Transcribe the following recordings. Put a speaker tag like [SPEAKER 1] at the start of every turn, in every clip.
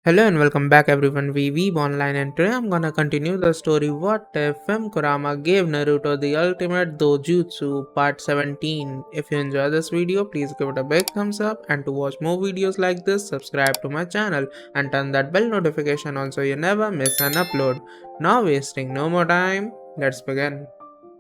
[SPEAKER 1] Hello and welcome back everyone, we Weeb Online, and today I'm gonna continue the story What If Kurama Gave Naruto the Ultimate Dojutsu Part 17. If you enjoy this video, please give it a big thumbs up, and to watch more videos like this, subscribe to my channel and turn that bell notification on so you never miss an upload. Now wasting no more time, let's begin.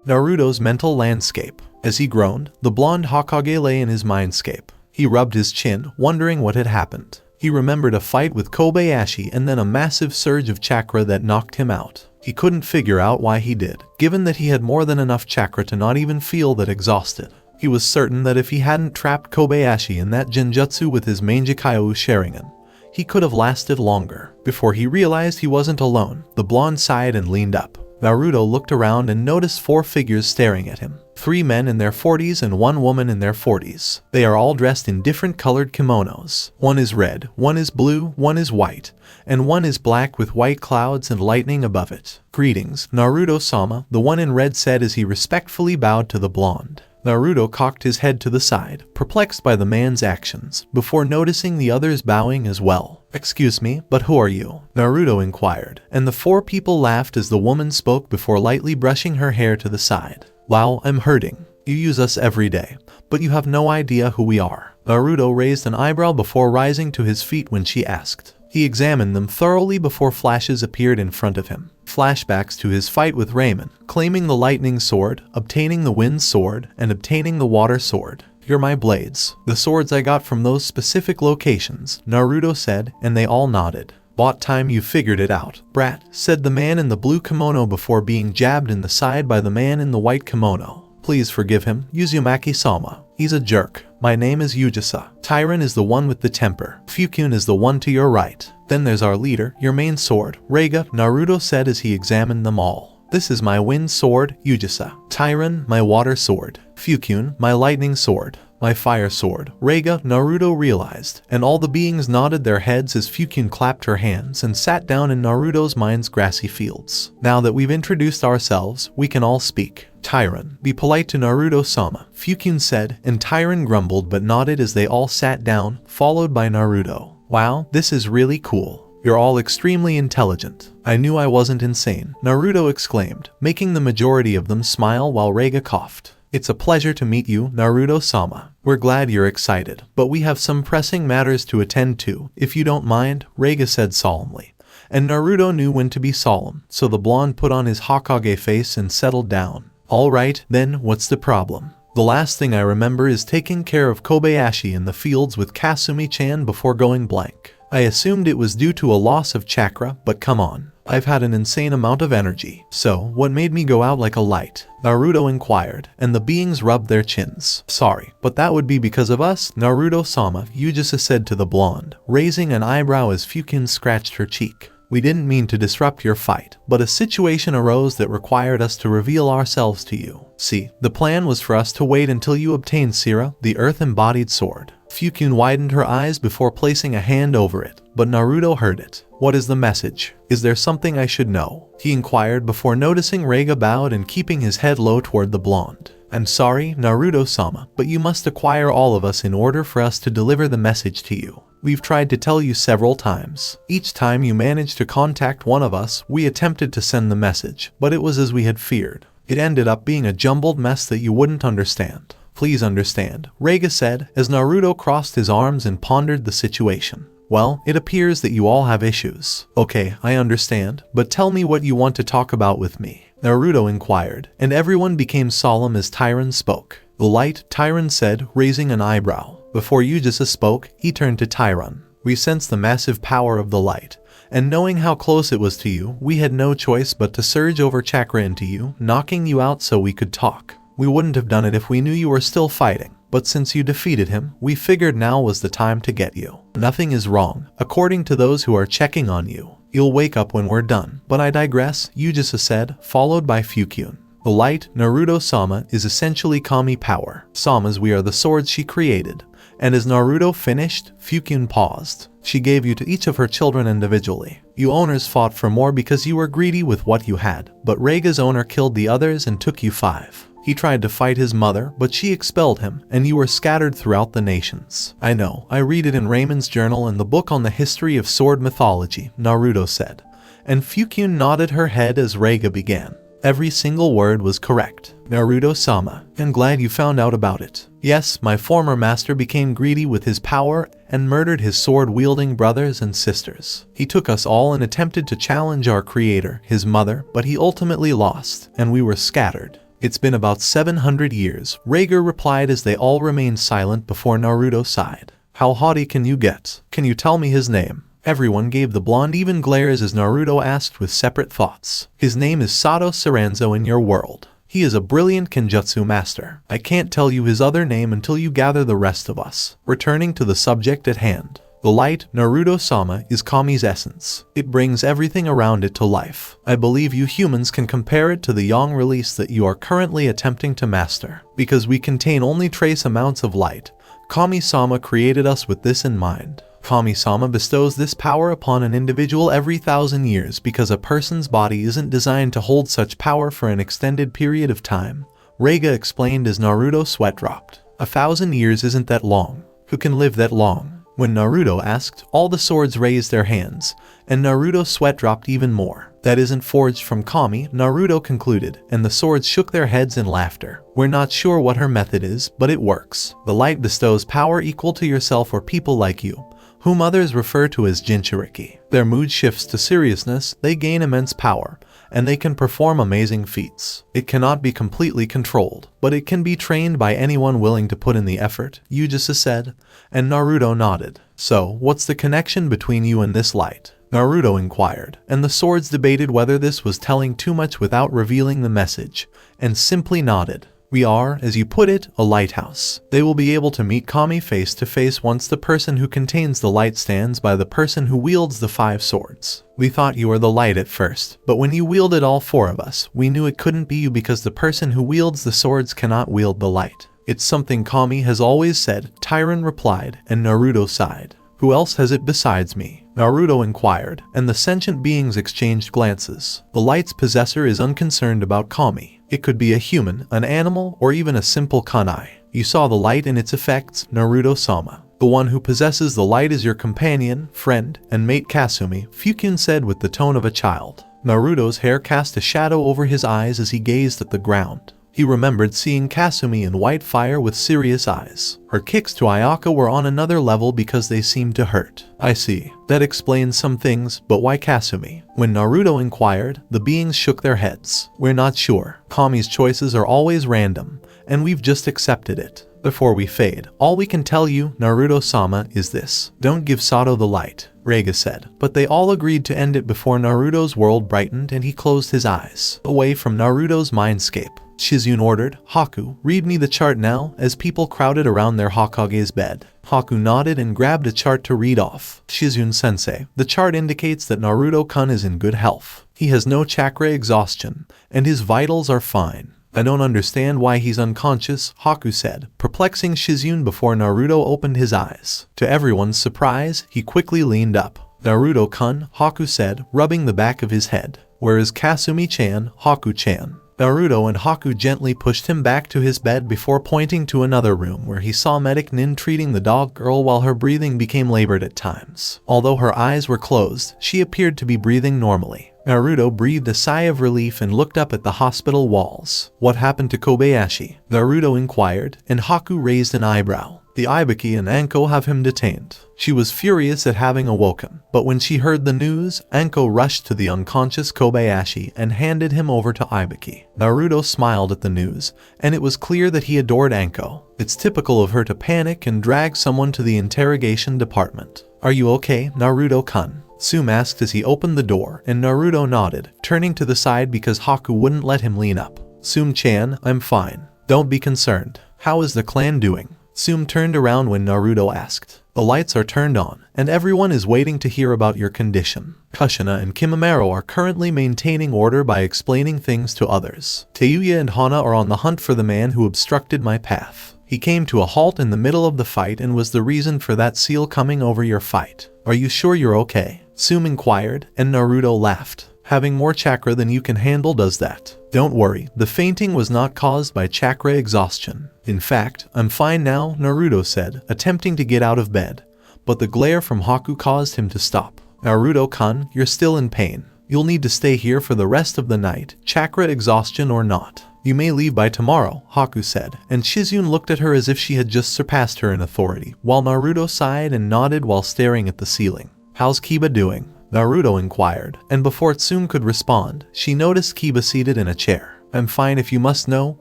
[SPEAKER 2] Naruto's mental landscape. As he groaned, the blonde Hokage lay in his mindscape. He rubbed his chin, wondering what had happened. He remembered a fight with Kobayashi and then a massive surge of chakra that knocked him out. He couldn't figure out why he did, given that he had more than enough chakra to not even feel that exhausted. He was certain that if he hadn't trapped Kobayashi in that genjutsu with his Manjikaiu Sharingan, he could have lasted longer. Before he realized he wasn't alone, the blonde sighed and leaned up. Naruto looked around and noticed 4 figures staring at him. 3 men in their 40s and 1 woman in their 40s. They are all dressed in different colored kimonos. One is red, one is blue, one is white, and one is black with white clouds and lightning above it. "Greetings, Naruto-sama," the one in red said as he respectfully bowed to the blonde. Naruto cocked his head to the side, perplexed by the man's actions, before noticing the others bowing as well. "Excuse me, but who are you?" Naruto inquired, and the 4 people laughed as the woman spoke before lightly brushing her hair to the side. "Wow, I'm hurting. You use us every day, but you have no idea who we are." Naruto raised an eyebrow before rising to his feet when she asked. He examined them thoroughly before flashes appeared in front of him. Flashbacks to his fight with Raymond, claiming the lightning sword, obtaining the wind sword, and obtaining the water sword. "You're my blades. The swords I got from those specific locations," Naruto said, and they all nodded. "Bought time you figured it out, brat," said the man in the blue kimono before being jabbed in the side by the man in the white kimono. "Please forgive him, Uzumaki-sama. He's a jerk. My name is Yugisa. Tyron is the one with the temper. Fukun is the one to your right. Then there's our leader, your main sword, Reiga," Naruto said as he examined them all. "This is my wind sword, Yugisa. Tyron, my water sword. Fukun, my lightning sword. My fire sword, Reiga," Naruto realized, and all the beings nodded their heads as Fukun clapped her hands and sat down in Naruto's mind's grassy fields. "Now that we've introduced ourselves, we can all speak. Tyron, be polite to Naruto-sama," Fukun said, and Tyron grumbled but nodded as they all sat down, followed by Naruto. "Wow, this is really cool. You're all extremely intelligent. I knew I wasn't insane," Naruto exclaimed, making the majority of them smile while Reiga coughed. "It's a pleasure to meet you, Naruto-sama. We're glad you're excited, but we have some pressing matters to attend to, if you don't mind," Reiga said solemnly. And Naruto knew when to be solemn, so the blonde put on his Hokage face and settled down. "All right, then, what's the problem?" "The last thing I remember is taking care of Kobayashi in the fields with Kasumi-chan before going blank. I assumed it was due to a loss of chakra, but come on. I've had an insane amount of energy. So, what made me go out like a light?" Naruto inquired, and the beings rubbed their chins. "Sorry, but that would be because of us, Naruto-sama," Yugisa said to the blonde, raising an eyebrow as Fukun scratched her cheek. "We didn't mean to disrupt your fight, but a situation arose that required us to reveal ourselves to you. See, the plan was for us to wait until you obtained Sira, the earth-embodied sword." Fukun widened her eyes before placing a hand over it, but Naruto heard it. "What is the message? Is there something I should know?" he inquired before noticing Reiga bowed and keeping his head low toward the blonde. "I'm sorry, Naruto-sama, but you must acquire all of us in order for us to deliver the message to you. We've tried to tell you several times. Each time you managed to contact one of us, we attempted to send the message, but it was as we had feared. It ended up being a jumbled mess that you wouldn't understand. Please understand," Reiga said, as Naruto crossed his arms and pondered the situation. "Well, it appears that you all have issues. Okay, I understand, but tell me what you want to talk about with me," Naruto inquired, and everyone became solemn as Tyron spoke. "The light," Tyron said, raising an eyebrow. Before Yugisa spoke, he turned to Tyron. "We sensed the massive power of the light, and knowing how close it was to you, we had no choice but to surge over chakra into you, knocking you out so we could talk. We wouldn't have done it if we knew you were still fighting, but since you defeated him, we figured now was the time to get you. Nothing is wrong, according to those who are checking on you. You'll wake up when we're done. But I digress," Yugisa said, followed by Fukun. "The light, Naruto-sama, is essentially Kami power. Sama's we are the swords she created." And as Naruto finished, Fukun paused. "She gave you to each of her children individually. You owners fought for more because you were greedy with what you had, but Reiga's owner killed the others and took you 5. He tried to fight his mother, but she expelled him, and you were scattered throughout the nations. I know, I read it in Raymond's journal and the book on the history of sword mythology, Naruto said. And Fukyun nodded her head as Reiga began. Every single word was correct. Naruto-sama, I'm glad you found out about it. Yes, my former master became greedy with his power and murdered his sword-wielding brothers and sisters. He took us all and attempted to challenge our creator, his mother, but he ultimately lost, and we were scattered. It's been about 700 years, Reiga replied as they all remained silent before Naruto sighed. How haughty can you get? Can you tell me his name? Everyone gave the blonde even glares as Naruto asked with separate thoughts. His name is Sato Saranzo in your world. He is a brilliant Kenjutsu master. I can't tell you his other name until you gather the rest of us. Returning to the subject at hand. The light, Naruto-sama, is Kami's essence. It brings everything around it to life. I believe you humans can compare it to the yang release that you are currently attempting to master. Because we contain only trace amounts of light, Kami-sama created us with this in mind. Kami-sama bestows this power upon an individual every 1,000 years because a person's body isn't designed to hold such power for an extended period of time. Reiga explained as Naruto sweat dropped. 1,000 years isn't that long. Who can live that long? When Naruto asked, all the swords raised their hands, and Naruto's sweat dropped even more. That isn't forged from Kami, Naruto concluded, and the swords shook their heads in laughter. We're not sure what her method is, but it works. The light bestows power equal to yourself or people like you, whom others refer to as Jinchuriki. Their mood shifts to seriousness, they gain immense power, and they can perform amazing feats. It cannot be completely controlled, but it can be trained by anyone willing to put in the effort, Yugasa said, and Naruto nodded. So, what's the connection between you and this light? Naruto inquired, and the swords debated whether this was telling too much without revealing the message, and simply nodded. We are, as you put it, a lighthouse. They will be able to meet Kami face to face once the person who contains the light stands by the person who wields the 5 swords. We thought you were the light at first, but when you wielded all 4 of us, we knew it couldn't be you because the person who wields the swords cannot wield the light. It's something Kami has always said, Tyron replied, and Naruto sighed. Who else has it besides me? Naruto inquired, and the sentient beings exchanged glances. The light's possessor is unconcerned about Kami. It could be a human, an animal, or even a simple kunai. You saw the light and its effects, Naruto-sama. The one who possesses the light is your companion, friend, and mate Kasumi, Fukyun said with the tone of a child. Naruto's hair cast a shadow over his eyes as he gazed at the ground. He remembered seeing Kasumi in white fire with serious eyes. Her kicks to Ayaka were on another level because they seemed to hurt. I see. That explains some things, but why Kasumi? When Naruto inquired, the beings shook their heads. We're not sure. Kami's choices are always random, and we've just accepted it. Before we fade, all we can tell you, Naruto-sama, is this. Don't give Sato the light, Reiga said. But they all agreed to end it before Naruto's world brightened and he closed his eyes, away from Naruto's mindscape. Shizune ordered, Haku, read me the chart now, as people crowded around their Hokage's bed. Haku nodded and grabbed a chart to read off. Shizune-sensei, the chart indicates that Naruto-kun is in good health. He has no chakra exhaustion, and his vitals are fine. I don't understand why he's unconscious, Haku said, perplexing Shizune before Naruto opened his eyes. To everyone's surprise, he quickly leaned up. Naruto-kun, Haku said, rubbing the back of his head. Where is Kasumi-chan, Haku-chan? Naruto and Haku gently pushed him back to his bed before pointing to another room where he saw Medic Nin treating the dog girl while her breathing became labored at times. Although her eyes were closed, she appeared to be breathing normally. Naruto breathed a sigh of relief and looked up at the hospital walls. What happened to Kobayashi? Naruto inquired, and Haku raised an eyebrow. The Iwagakure and Anko have him detained. She was furious at having awoken, but when she heard the news, Anko rushed to the unconscious Kobayashi and handed him over to Iwagakure. Naruto smiled at the news, and it was clear that he adored Anko. It's typical of her to panic and drag someone to the interrogation department. Are you okay, Naruto-kun? Sum asked as he opened the door, and Naruto nodded, turning to the side because Haku wouldn't let him lean up. Sum-chan, I'm fine. Don't be concerned. How is the clan doing? Sum turned around when Naruto asked. The lights are turned on, and everyone is waiting to hear about your condition. Kushina and Kimimaro are currently maintaining order by explaining things to others. Teuya and Hana are on the hunt for the man who obstructed my path. He came to a halt in the middle of the fight and was the reason for that seal coming over your fight. Are you sure you're okay? Sum inquired, and Naruto laughed. Having more chakra than you can handle does that. Don't worry, the fainting was not caused by chakra exhaustion. In fact, I'm fine now, Naruto said, attempting to get out of bed. But the glare from Haku caused him to stop. Naruto-kun, you're still in pain. You'll need to stay here for the rest of the night, chakra exhaustion or not. You may leave by tomorrow, Haku said, and Shizune looked at her as if she had just surpassed her in authority, while Naruto sighed and nodded while staring at the ceiling. How's Kiba doing? Naruto inquired, and before Tsume could respond, she noticed Kiba seated in a chair. I'm fine if you must know,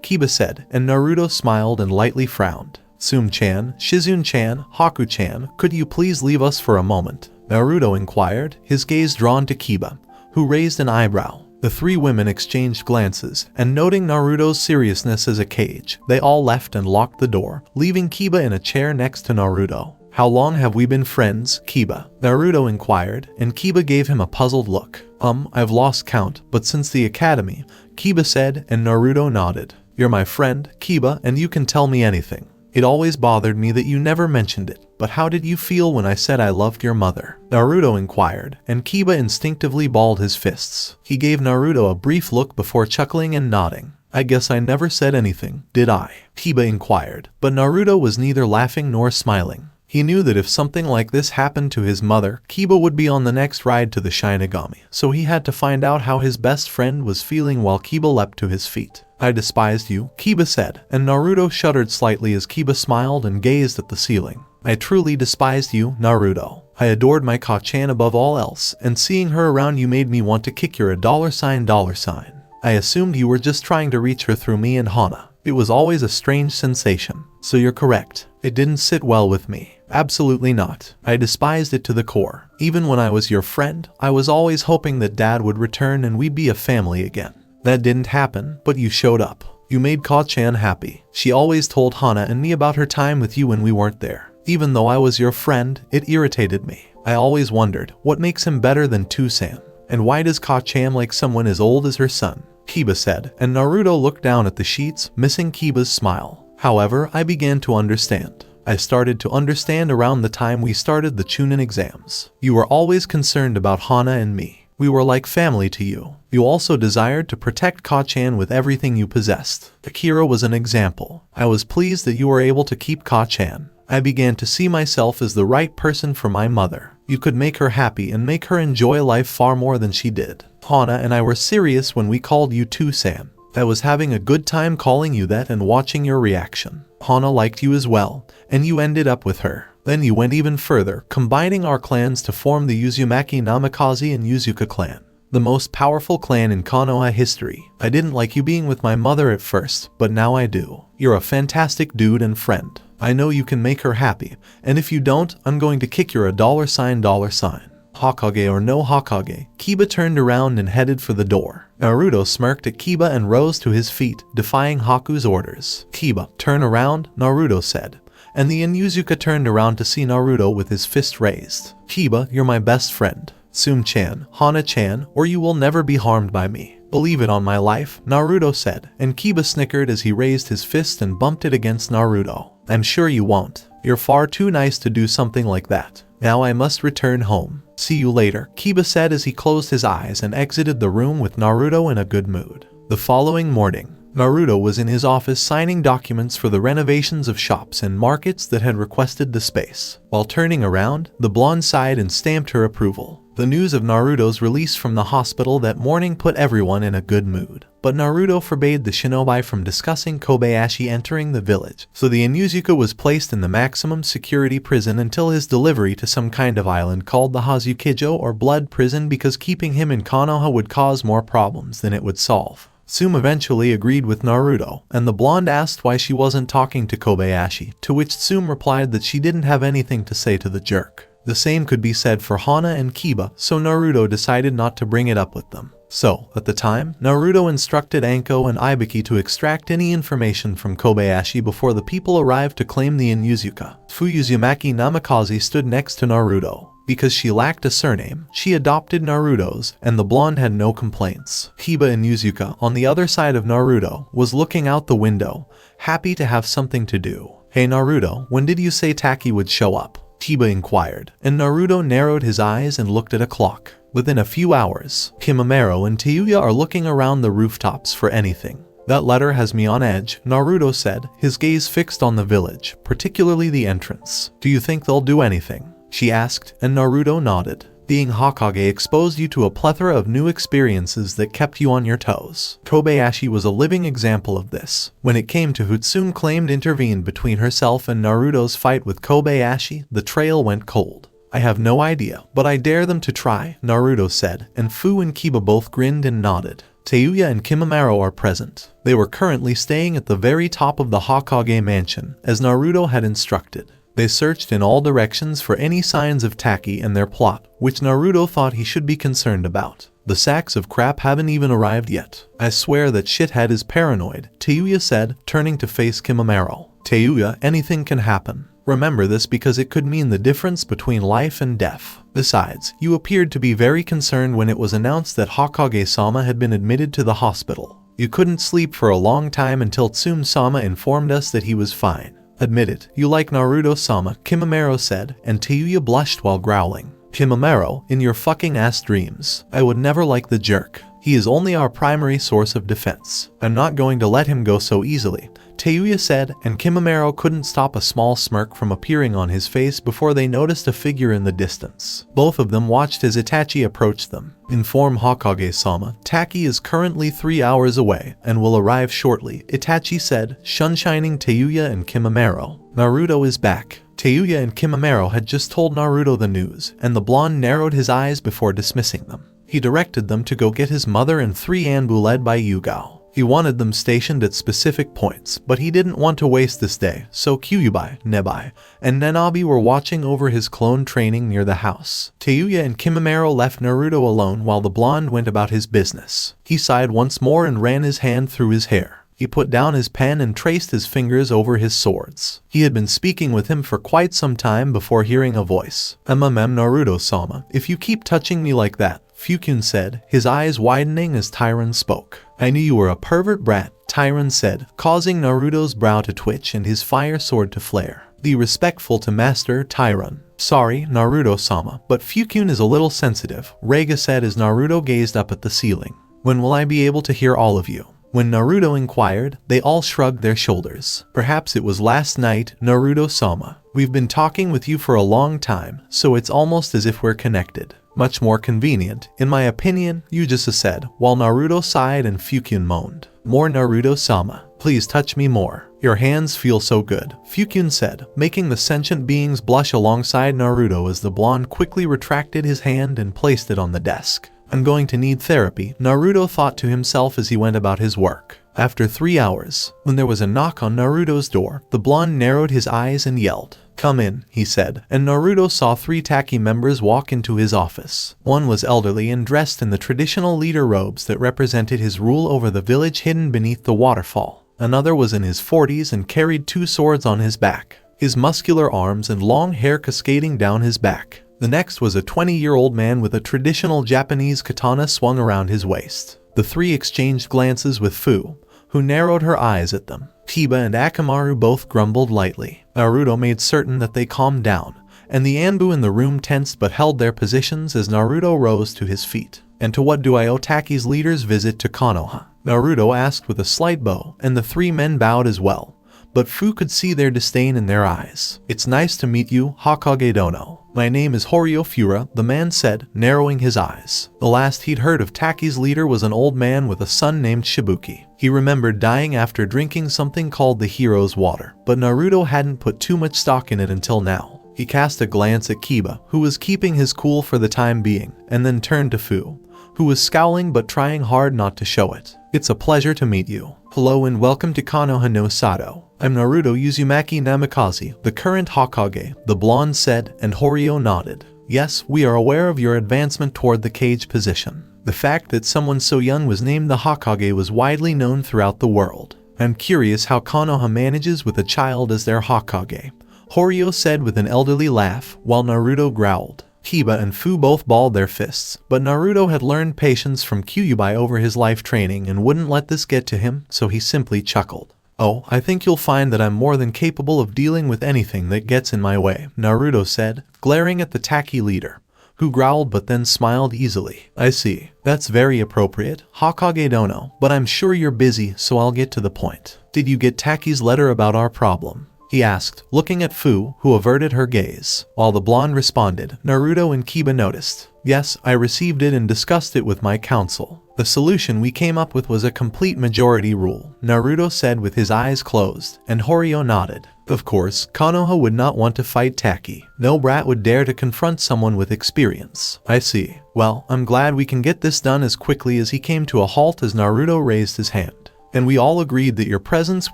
[SPEAKER 2] Kiba said, and Naruto smiled and lightly frowned. Tsume-chan, Shizune-chan, Haku-chan, could you please leave us for a moment? Naruto inquired, his gaze drawn to Kiba, who raised an eyebrow. The three women exchanged glances, and noting Naruto's seriousness as a cage, they all left and locked the door, leaving Kiba in a chair next to Naruto. How long have we been friends, Kiba? Naruto inquired, and Kiba gave him a puzzled look. I've lost count, but since the academy, Kiba said, and Naruto nodded. You're my friend, Kiba, and you can tell me anything. It always bothered me that you never mentioned it, but how did you feel when I said I loved your mother? Naruto inquired, and Kiba instinctively balled his fists. He gave Naruto a brief look before chuckling and nodding. I guess I never said anything, did I? Kiba inquired, but Naruto was neither laughing nor smiling. He knew that if something like this happened to his mother, Kiba would be on the next ride to the Shinigami, so he had to find out how his best friend was feeling while Kiba leapt to his feet. I despised you, Kiba said, and Naruto shuddered slightly as Kiba smiled and gazed at the ceiling. I truly despised you, Naruto. I adored my Ka-chan above all else, and seeing her around you made me want to kick your $$. I assumed you were just trying to reach her through me and Hana. It was always a strange sensation. So you're correct. It didn't sit well with me. Absolutely not. I despised it to the core. Even when I was your friend, I was always hoping that Dad would return and we'd be a family again. That didn't happen, but you showed up. You made Ka-chan happy. She always told Hana and me about her time with you when we weren't there. Even though I was your friend, it irritated me. I always wondered, what makes him better than Toussaint? And why does Ka-chan like someone as old as her son? Kiba said, and Naruto looked down at the sheets, missing Kiba's smile. However, I began to understand. I started to understand around the time we started the Chunin exams. You were always concerned about Hana and me. We were like family to you. You also desired to protect Ka-chan with everything you possessed. Akira was an example. I was pleased that you were able to keep Ka-chan. I began to see myself as the right person for my mother. You could make her happy and make her enjoy life far more than she did. Hana and I were serious when we called you Toussaint. I was having a good time calling you that and watching your reaction. Hana liked you as well, and you ended up with her. Then you went even further, combining our clans to form the Uzumaki Namikaze and Uzuka clan, the most powerful clan in Konoha history. I didn't like you being with my mother at first, but now I do. You're a fantastic dude and friend. I know you can make her happy, and if you don't, I'm going to kick your $$. Hokage or no Hokage, Kiba turned around and headed for the door. Naruto smirked at Kiba and rose to his feet, defying Haku's orders. Kiba, turn around, Naruto said, and the Inuzuka turned around to see Naruto with his fist raised. Kiba, you're my best friend. Tsume-chan, Hana-chan, or you will never be harmed by me. Believe it on my life, Naruto said, and Kiba snickered as he raised his fist and bumped it against Naruto. I'm sure you won't. You're far too nice to do something like that. Now I must return home. See you later, Kiba said as he closed his eyes and exited the room with Naruto in a good mood. The following morning, Naruto was in his office signing documents for the renovations of shops and markets that had requested the space. While turning around, the blonde sighed and stamped her approval. The news of Naruto's release from the hospital that morning put everyone in a good mood. But Naruto forbade the shinobi from discussing Kobayashi entering the village, so the Inuzuka was placed in the maximum security prison until his delivery to some kind of island called the Hazukijo or Blood Prison, because keeping him in Konoha would cause more problems than it would solve. Tsume eventually agreed with Naruto, and the blonde asked why she wasn't talking to Kobayashi, to which Tsume replied that she didn't have anything to say to the jerk. The same could be said for Hana and Kiba, so Naruto decided not to bring it up with them. So, at the time, Naruto instructed Anko and Iwagakure to extract any information from Kobayashi before the people arrived to claim the Inuzuka. Uzumaki Namikaze stood next to Naruto. Because she lacked a surname, she adopted Naruto's, and the blonde had no complaints. Kiba Inuzuka, on the other side of Naruto, was looking out the window, happy to have something to do. Hey Naruto, when did you say Taki would show up? Kiba inquired, and Naruto narrowed his eyes and looked at a clock. Within a few hours, Kimamaro and Tayuya are looking around the rooftops for anything. That letter has me on edge, Naruto said, his gaze fixed on the village, particularly the entrance. Do you think they'll do anything? She asked, and Naruto nodded. Being Hokage exposed you to a plethora of new experiences that kept you on your toes. Kobayashi was a living example of this. When it came to Hutsun claimed intervened between herself and Naruto's fight with Kobayashi, the trail went cold. I have no idea, but I dare them to try, Naruto said, and Fu and Kiba both grinned and nodded. Tayuya and Kimamaro are present. They were currently staying at the very top of the Hokage mansion, as Naruto had instructed. They searched in all directions for any signs of Taki and their plot, which Naruto thought he should be concerned about. The sacks of crap haven't even arrived yet. I swear that shithead is paranoid, Tayuya said, turning to face Kimamaro. Tayuya, anything can happen. Remember this because it could mean the difference between life and death. Besides, you appeared to be very concerned when it was announced that Hokage-sama had been admitted to the hospital. You couldn't sleep for a long time until Tsume-sama informed us that he was fine. Admit it, you like Naruto-sama, Kimamaro said, and Tayuya blushed while growling. Kimamaro, in your fucking ass dreams. I would never like the jerk. He is only our primary source of defense. I'm not going to let him go so easily, Tayuya said, and Kimamaro couldn't stop a small smirk from appearing on his face before they noticed a figure in the distance. Both of them watched as Itachi approached them. Inform Hokage-sama, Taki is currently 3 hours away and will arrive shortly, Itachi said, sunshining Tayuya and Kimamaro. Naruto is back. Tayuya and Kimamaro had just told Naruto the news, and the blonde narrowed his eyes before dismissing them. He directed them to go get his mother and 3 Anbu led by Yugao. He wanted them stationed at specific points, but he didn't want to waste this day, so Kyuubi, Nebai, and Nenabi were watching over his clone training near the house. Tayuya and Kimamaro left Naruto alone while the blonde went about his business. He sighed once more and ran his hand through his hair. He put down his pen and traced his fingers over his swords. He had been speaking with him for quite some time before hearing a voice. Naruto-sama, if you keep touching me like that, Fukyun said, his eyes widening as Tyron spoke. I knew you were a pervert brat, Tyron said, causing Naruto's brow to twitch and his fire sword to flare. Be respectful to Master Tyron. Sorry, Naruto-sama, but Fukyun is a little sensitive, Reiga said as Naruto gazed up at the ceiling. When will I be able to hear all of you? When Naruto inquired, they all shrugged their shoulders. Perhaps it was last night, Naruto-sama. We've been talking with you for a long time, so it's almost as if we're connected. Much more convenient, in my opinion, Yujisa said, while Naruto sighed and Fukyun moaned. More Naruto-sama. Please touch me more. Your hands feel so good, Fukyun said, making the sentient beings blush alongside Naruto as the blonde quickly retracted his hand and placed it on the desk. I'm going to need therapy, Naruto thought to himself as he went about his work. After 3 hours, when there was a knock on Naruto's door, the blonde narrowed his eyes and yelled. Come in, he said, and Naruto saw 3 Taki members walk into his office. One was elderly and dressed in the traditional leader robes that represented his rule over the village hidden beneath the waterfall. Another was in his 40s and carried 2 swords on his back, his muscular arms and long hair cascading down his back. The next was a 20-year-old man with a traditional Japanese katana swung around his waist. The 3 exchanged glances with Fu, who narrowed her eyes at them. Kiba and Akamaru both grumbled lightly. Naruto made certain that they calmed down, and the Anbu in the room tensed but held their positions as Naruto rose to his feet. And to what do I owe Taki's leader's visit to Konoha? Naruto asked with a slight bow, and the 3 men bowed as well. But Fu could see their disdain in their eyes. It's nice to meet you, Hokage Dono. My name is Horio Fura, the man said, narrowing his eyes. The last he'd heard of Taki's leader was an old man with a son named Shibuki. He remembered dying after drinking something called the hero's water, but Naruto hadn't put too much stock in it until now. He cast a glance at Kiba, who was keeping his cool for the time being, and then turned to Fu, who was scowling but trying hard not to show it. It's a pleasure to meet you. Hello and welcome to Konoha no Sato. I'm Naruto Uzumaki Namikaze, the current Hokage, the blonde said, and Horio nodded. Yes, we are aware of your advancement toward the cage position. The fact that someone so young was named the Hokage was widely known throughout the world. I'm curious how Konoha manages with a child as their Hokage, Horio said with an elderly laugh, while Naruto growled. Kiba and Fu both balled their fists, but Naruto had learned patience from Kyuubi over his life training and wouldn't let this get to him, so he simply chuckled. "Oh, I think you'll find that I'm more than capable of dealing with anything that gets in my way," Naruto said, glaring at the Taki leader, who growled but then smiled easily. "I see. That's very appropriate, Hokage Dono, but I'm sure you're busy, so I'll get to the point. Did you get Taki's letter about our problem?" he asked, looking at Fu, who averted her gaze. While the blonde responded, Naruto and Kiba noticed. "Yes, I received it and discussed it with my council. The solution we came up with was a complete majority rule," Naruto said with his eyes closed, and Horio nodded. Of course, Konoha would not want to fight Taki. No brat would dare to confront someone with experience. "I see. Well, I'm glad we can get this done as quickly as." He came to a halt as Naruto raised his hand. "And we all agreed that your presence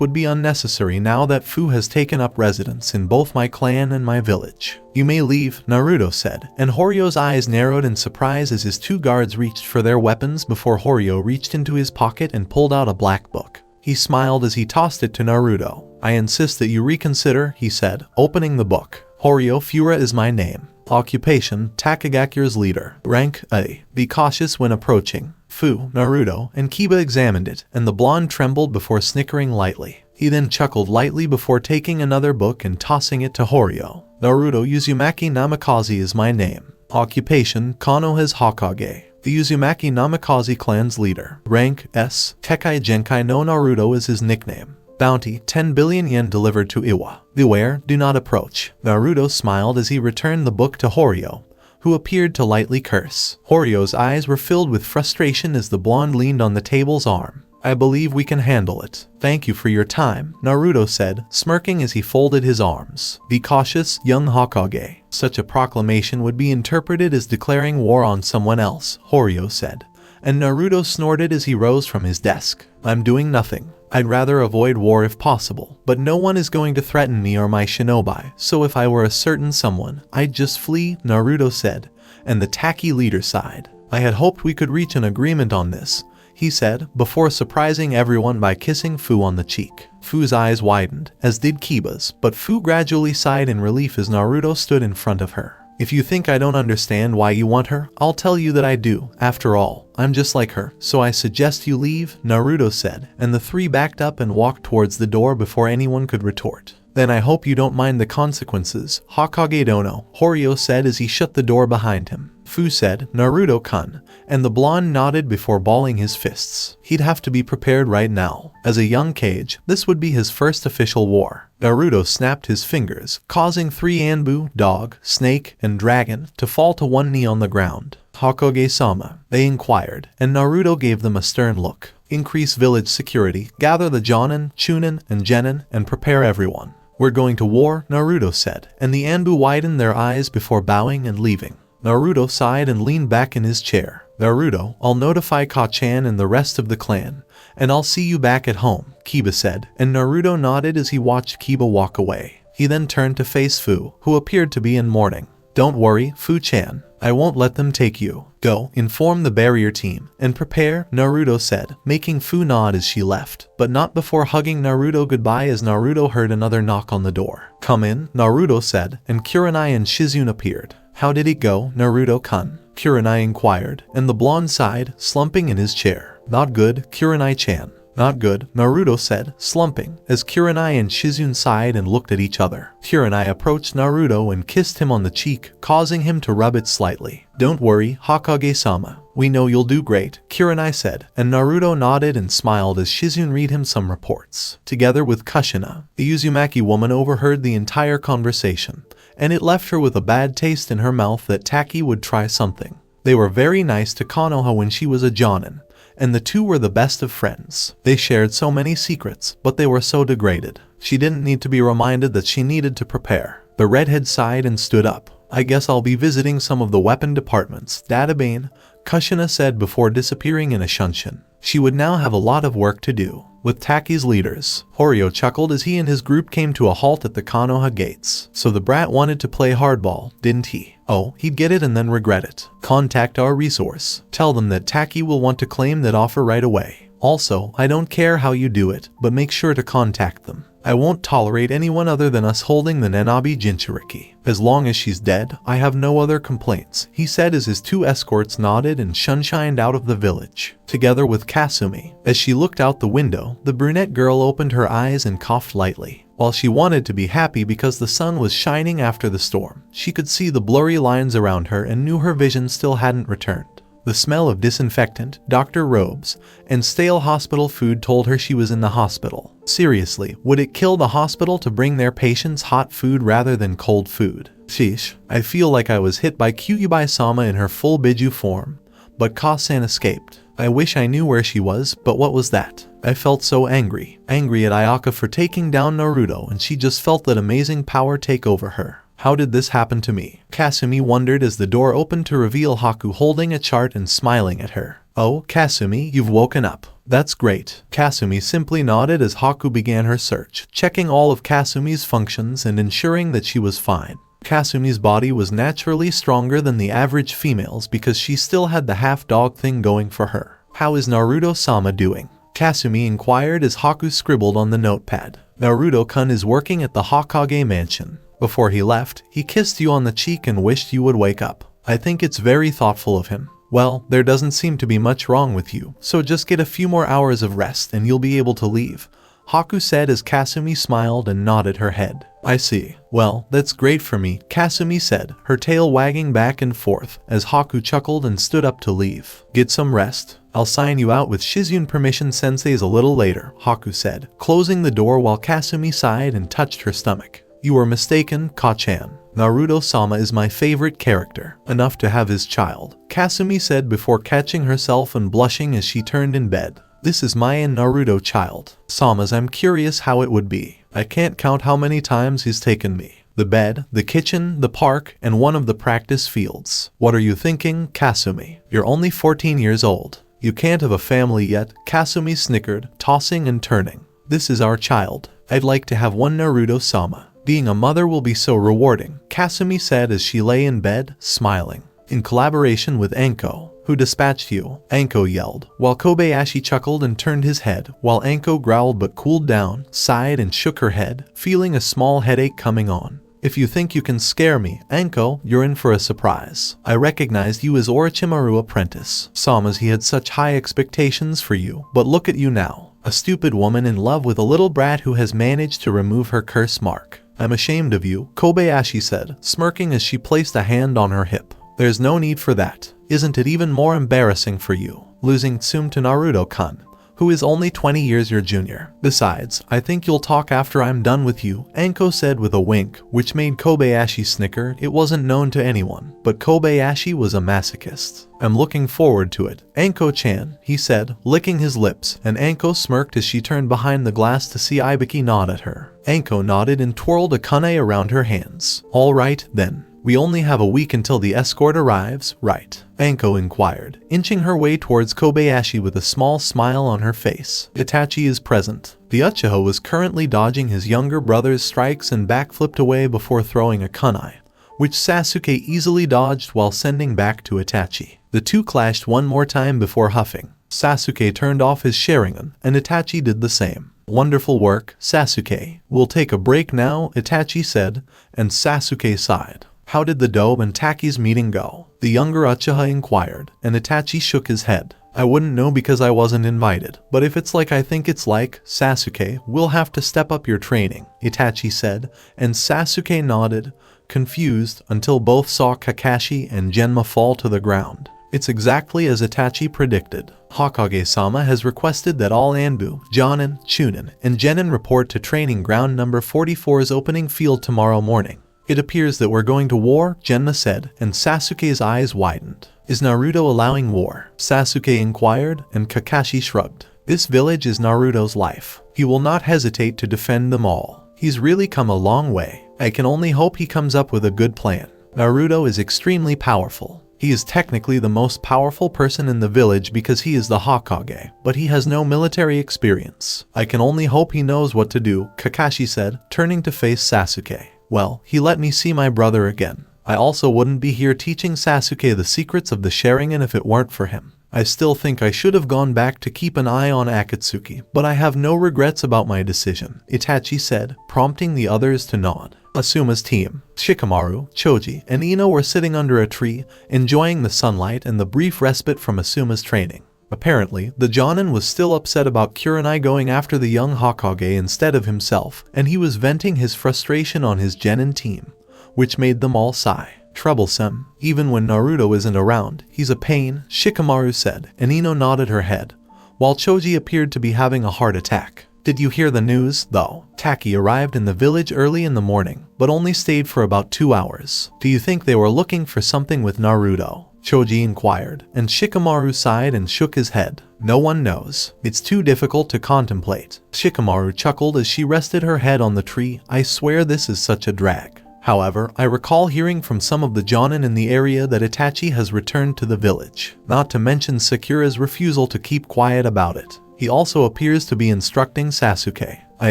[SPEAKER 2] would be unnecessary now that Fu has taken up residence in both my clan and my village. You may leave," Naruto said, and Horio's eyes narrowed in surprise as his two guards reached for their weapons before Horio reached into his pocket and pulled out a black book. He smiled as he tossed it to Naruto. "I insist that you reconsider," he said, opening the book. "Horio Fura is my name. Occupation, Takagakure's leader. Rank A. Be cautious when approaching." Fu, Naruto, and Kiba examined it, and the blonde trembled before snickering lightly. He then chuckled lightly before taking another book and tossing it to Horio. "Naruto Uzumaki Namikaze is my name. Occupation, Konoha's Hokage. The Uzumaki Namikaze clan's leader. Rank S. Tekai Genkai no Naruto is his nickname. Bounty, 10 billion yen delivered to Iwa. Beware, do not approach." Naruto smiled as he returned the book to Horio, who appeared to lightly curse. Horio's eyes were filled with frustration as the blonde leaned on the table's arm. "I believe we can handle it. Thank you for your time," Naruto said, smirking as he folded his arms. "Be cautious, young Hokage." "Such a proclamation would be interpreted as declaring war on someone else," Horio said, and Naruto snorted as he rose from his desk. "I'm doing nothing. I'd rather avoid war if possible, but no one is going to threaten me or my shinobi, so if I were a certain someone, I'd just flee," Naruto said, and the Taki leader sighed. "I had hoped we could reach an agreement on this," he said, before surprising everyone by kissing Fu on the cheek. Fu's eyes widened, as did Kiba's, but Fu gradually sighed in relief as Naruto stood in front of her. "If you think I don't understand why you want her, I'll tell you that I do. After all, I'm just like her, so I suggest you leave," Naruto said, and the three backed up and walked towards the door before anyone could retort. "Then I hope you don't mind the consequences, Hokage Dono," Horio said as he shut the door behind him. Fu said, "Naruto-kun," and the blonde nodded before balling his fists. He'd have to be prepared right now. As a young Kage, this would be his first official war. Naruto snapped his fingers, causing 3 Anbu, dog, snake, and dragon, to fall to one knee on the ground. "Hokage-sama," they inquired, and Naruto gave them a stern look. "Increase village security, gather the Jonin, Chunin, and Genin, and prepare everyone. We're going to war," Naruto said, and the Anbu widened their eyes before bowing and leaving. Naruto sighed and leaned back in his chair. "Naruto, I'll notify Ka-chan and the rest of the clan, and I'll see you back at home," Kiba said, and Naruto nodded as he watched Kiba walk away. He then turned to face Fu, who appeared to be in mourning. "Don't worry, Fu-chan. I won't let them take you. Go, inform the barrier team, and prepare," Naruto said, making Fu nod as she left, but not before hugging Naruto goodbye as Naruto heard another knock on the door. "Come in," Naruto said, and Kurenai and Shizune appeared. "How did it go, Naruto-kun?" Kurenai inquired, and the blonde sighed, slumping in his chair. "Not good, Kurenai-chan." "Not good," Naruto said, slumping, as Kurenai and Shizune sighed and looked at each other. Kurenai approached Naruto and kissed him on the cheek, causing him to rub it slightly. "Don't worry, Hokage-sama. We know you'll do great," Kurenai said, and Naruto nodded and smiled as Shizune read him some reports. Together with Kushina, the Uzumaki woman overheard the entire conversation, and it left her with a bad taste in her mouth that Taki would try something. They were very nice to Konoha when she was a Jonin, and the two were the best of friends. They shared so many secrets, but they were so degraded. She didn't need to be reminded that she needed to prepare. The redhead sighed and stood up. "I guess I'll be visiting some of the weapon departments, Databane," Kushina said before disappearing in a shunshin. She would now have a lot of work to do. With Taki's leaders, Horio chuckled as he and his group came to a halt at the Konoha gates. "So the brat wanted to play hardball, didn't he? Oh, he'd get it and then regret it. Contact our resource. Tell them that Taki will want to claim that offer right away. Also, I don't care how you do it, but make sure to contact them." I won't tolerate anyone other than us holding the Nenabi Jinchuriki. As long as she's dead, I have no other complaints, he said as his 2 escorts nodded and sunshined out of the village, together with Kasumi. As she looked out the window, the brunette girl opened her eyes and coughed lightly. While she wanted to be happy because the sun was shining after the storm, she could see the blurry lines around her and knew her vision still hadn't returned. The smell of disinfectant, doctor robes, and stale hospital food told her she was in the hospital. Seriously, would it kill the hospital to bring their patients hot food rather than cold food? Sheesh, I feel like I was hit by Kyuubi-sama in her full Bijou form, but Ka-san escaped. I wish I knew where she was, but what was that? I felt so angry at Ayaka for taking down Naruto, and she just felt that amazing power take over her. How did this happen to me? Kasumi wondered as the door opened to reveal Haku holding a chart and smiling at her. Oh, Kasumi, you've woken up. That's great. Kasumi simply nodded as Haku began her search, checking all of Kasumi's functions and ensuring that she was fine. Kasumi's body was naturally stronger than the average female's because she still had the half-dog thing going for her. How is Naruto-sama doing? Kasumi inquired as Haku scribbled on the notepad. Naruto-kun is working at the Hokage mansion. Before he left, he kissed you on the cheek and wished you would wake up. I think it's very thoughtful of him. Well, there doesn't seem to be much wrong with you, so just get a few more hours of rest and you'll be able to leave, Haku said as Kasumi smiled and nodded her head. I see. Well, that's great for me, Kasumi said, her tail wagging back and forth as Haku chuckled and stood up to leave. Get some rest. I'll sign you out with Shizune permission senseis a little later, Haku said, closing the door while Kasumi sighed and touched her stomach. You were mistaken, Ka-chan. Naruto-sama is my favorite character, enough to have his child, Kasumi said before catching herself and blushing as she turned in bed. This is my and Naruto child. Sama's. I'm curious how it would be. I can't count how many times he's taken me. The bed, the kitchen, the park, and one of the practice fields. What are you thinking, Kasumi? You're only 14 years old. You can't have a family yet, Kasumi snickered, tossing and turning. This is our child. I'd like to have one Naruto-sama. Being a mother will be so rewarding, Kasumi said as she lay in bed, smiling. In collaboration with Anko, who dispatched you, Anko yelled, while Kobayashi chuckled and turned his head, while Anko growled but cooled down, sighed and shook her head, feeling a small headache coming on. If you think you can scare me, Anko, you're in for a surprise. I recognized you as Orochimaru apprentice. Sama's. He had such high expectations for you, but look at you now. A stupid woman in love with a little brat who has managed to remove her curse mark. I'm ashamed of you, Kobayashi said, smirking as she placed a hand on her hip. There's no need for that. Isn't it even more embarrassing for you, losing Tsum to Naruto-kun, who is only 20 years your junior? Besides, I think you'll talk after I'm done with you, Anko said with a wink, which made Kobayashi snicker. It wasn't known to anyone, but Kobayashi was a masochist. I'm looking forward to it, Anko-chan, he said, licking his lips, and Anko smirked as she turned behind the glass to see Iwagakure nod at her. Anko nodded and twirled a kunai around her hands. All right, then. We only have a week until the escort arrives, right? Anko inquired, inching her way towards Kobayashi with a small smile on her face. Itachi is present. The Uchiha was currently dodging his younger brother's strikes and backflipped away before throwing a kunai, which Sasuke easily dodged while sending back to Itachi. The two clashed one more time before huffing. Sasuke turned off his Sharingan, and Itachi did the same. Wonderful work, Sasuke. We'll take a break now, Itachi said, and Sasuke sighed. How did the Dobe and Taki's meeting go? The younger Uchiha inquired, and Itachi shook his head. I wouldn't know because I wasn't invited, but if it's like I think it's like, Sasuke, we'll have to step up your training, Itachi said, and Sasuke nodded, confused, until both saw Kakashi and Genma fall to the ground. It's exactly as Itachi predicted. Hokage-sama has requested that all Anbu, Jonin, Chunin, and Genin report to training ground number 44's opening field tomorrow morning. It appears that we're going to war, Genma said, and Sasuke's eyes widened. Is Naruto allowing war? Sasuke inquired, and Kakashi shrugged. This village is Naruto's life. He will not hesitate to defend them all. He's really come a long way. I can only hope he comes up with a good plan. Naruto is extremely powerful. He is technically the most powerful person in the village because he is the Hokage, but he has no military experience. I can only hope he knows what to do, Kakashi said, turning to face Sasuke. Well, he let me see my brother again. I also wouldn't be here teaching Sasuke the secrets of the Sharingan if it weren't for him. I still think I should have gone back to keep an eye on Akatsuki, but I have no regrets about my decision, Itachi said, prompting the others to nod. Asuma's team, Shikamaru, Choji, and Ino were sitting under a tree, enjoying the sunlight and the brief respite from Asuma's training. Apparently, the Jonin was still upset about Kurenai going after the young Hokage instead of himself, and he was venting his frustration on his genin team, which made them all sigh. Troublesome. Even when Naruto isn't around, he's a pain, Shikamaru said, and Ino nodded her head, while Choji appeared to be having a heart attack. Did you hear the news, though? Taki arrived in the village early in the morning, but only stayed for about 2 hours. Do you think they were looking for something with Naruto? Choji inquired, and Shikamaru sighed and shook his head. No one knows. It's too difficult to contemplate. Shikamaru chuckled as she rested her head on the tree. I swear this is such a drag. However, I recall hearing from some of the Jonin in the area that Itachi has returned to the village, not to mention Sakura's refusal to keep quiet about it. He also appears to be instructing Sasuke. I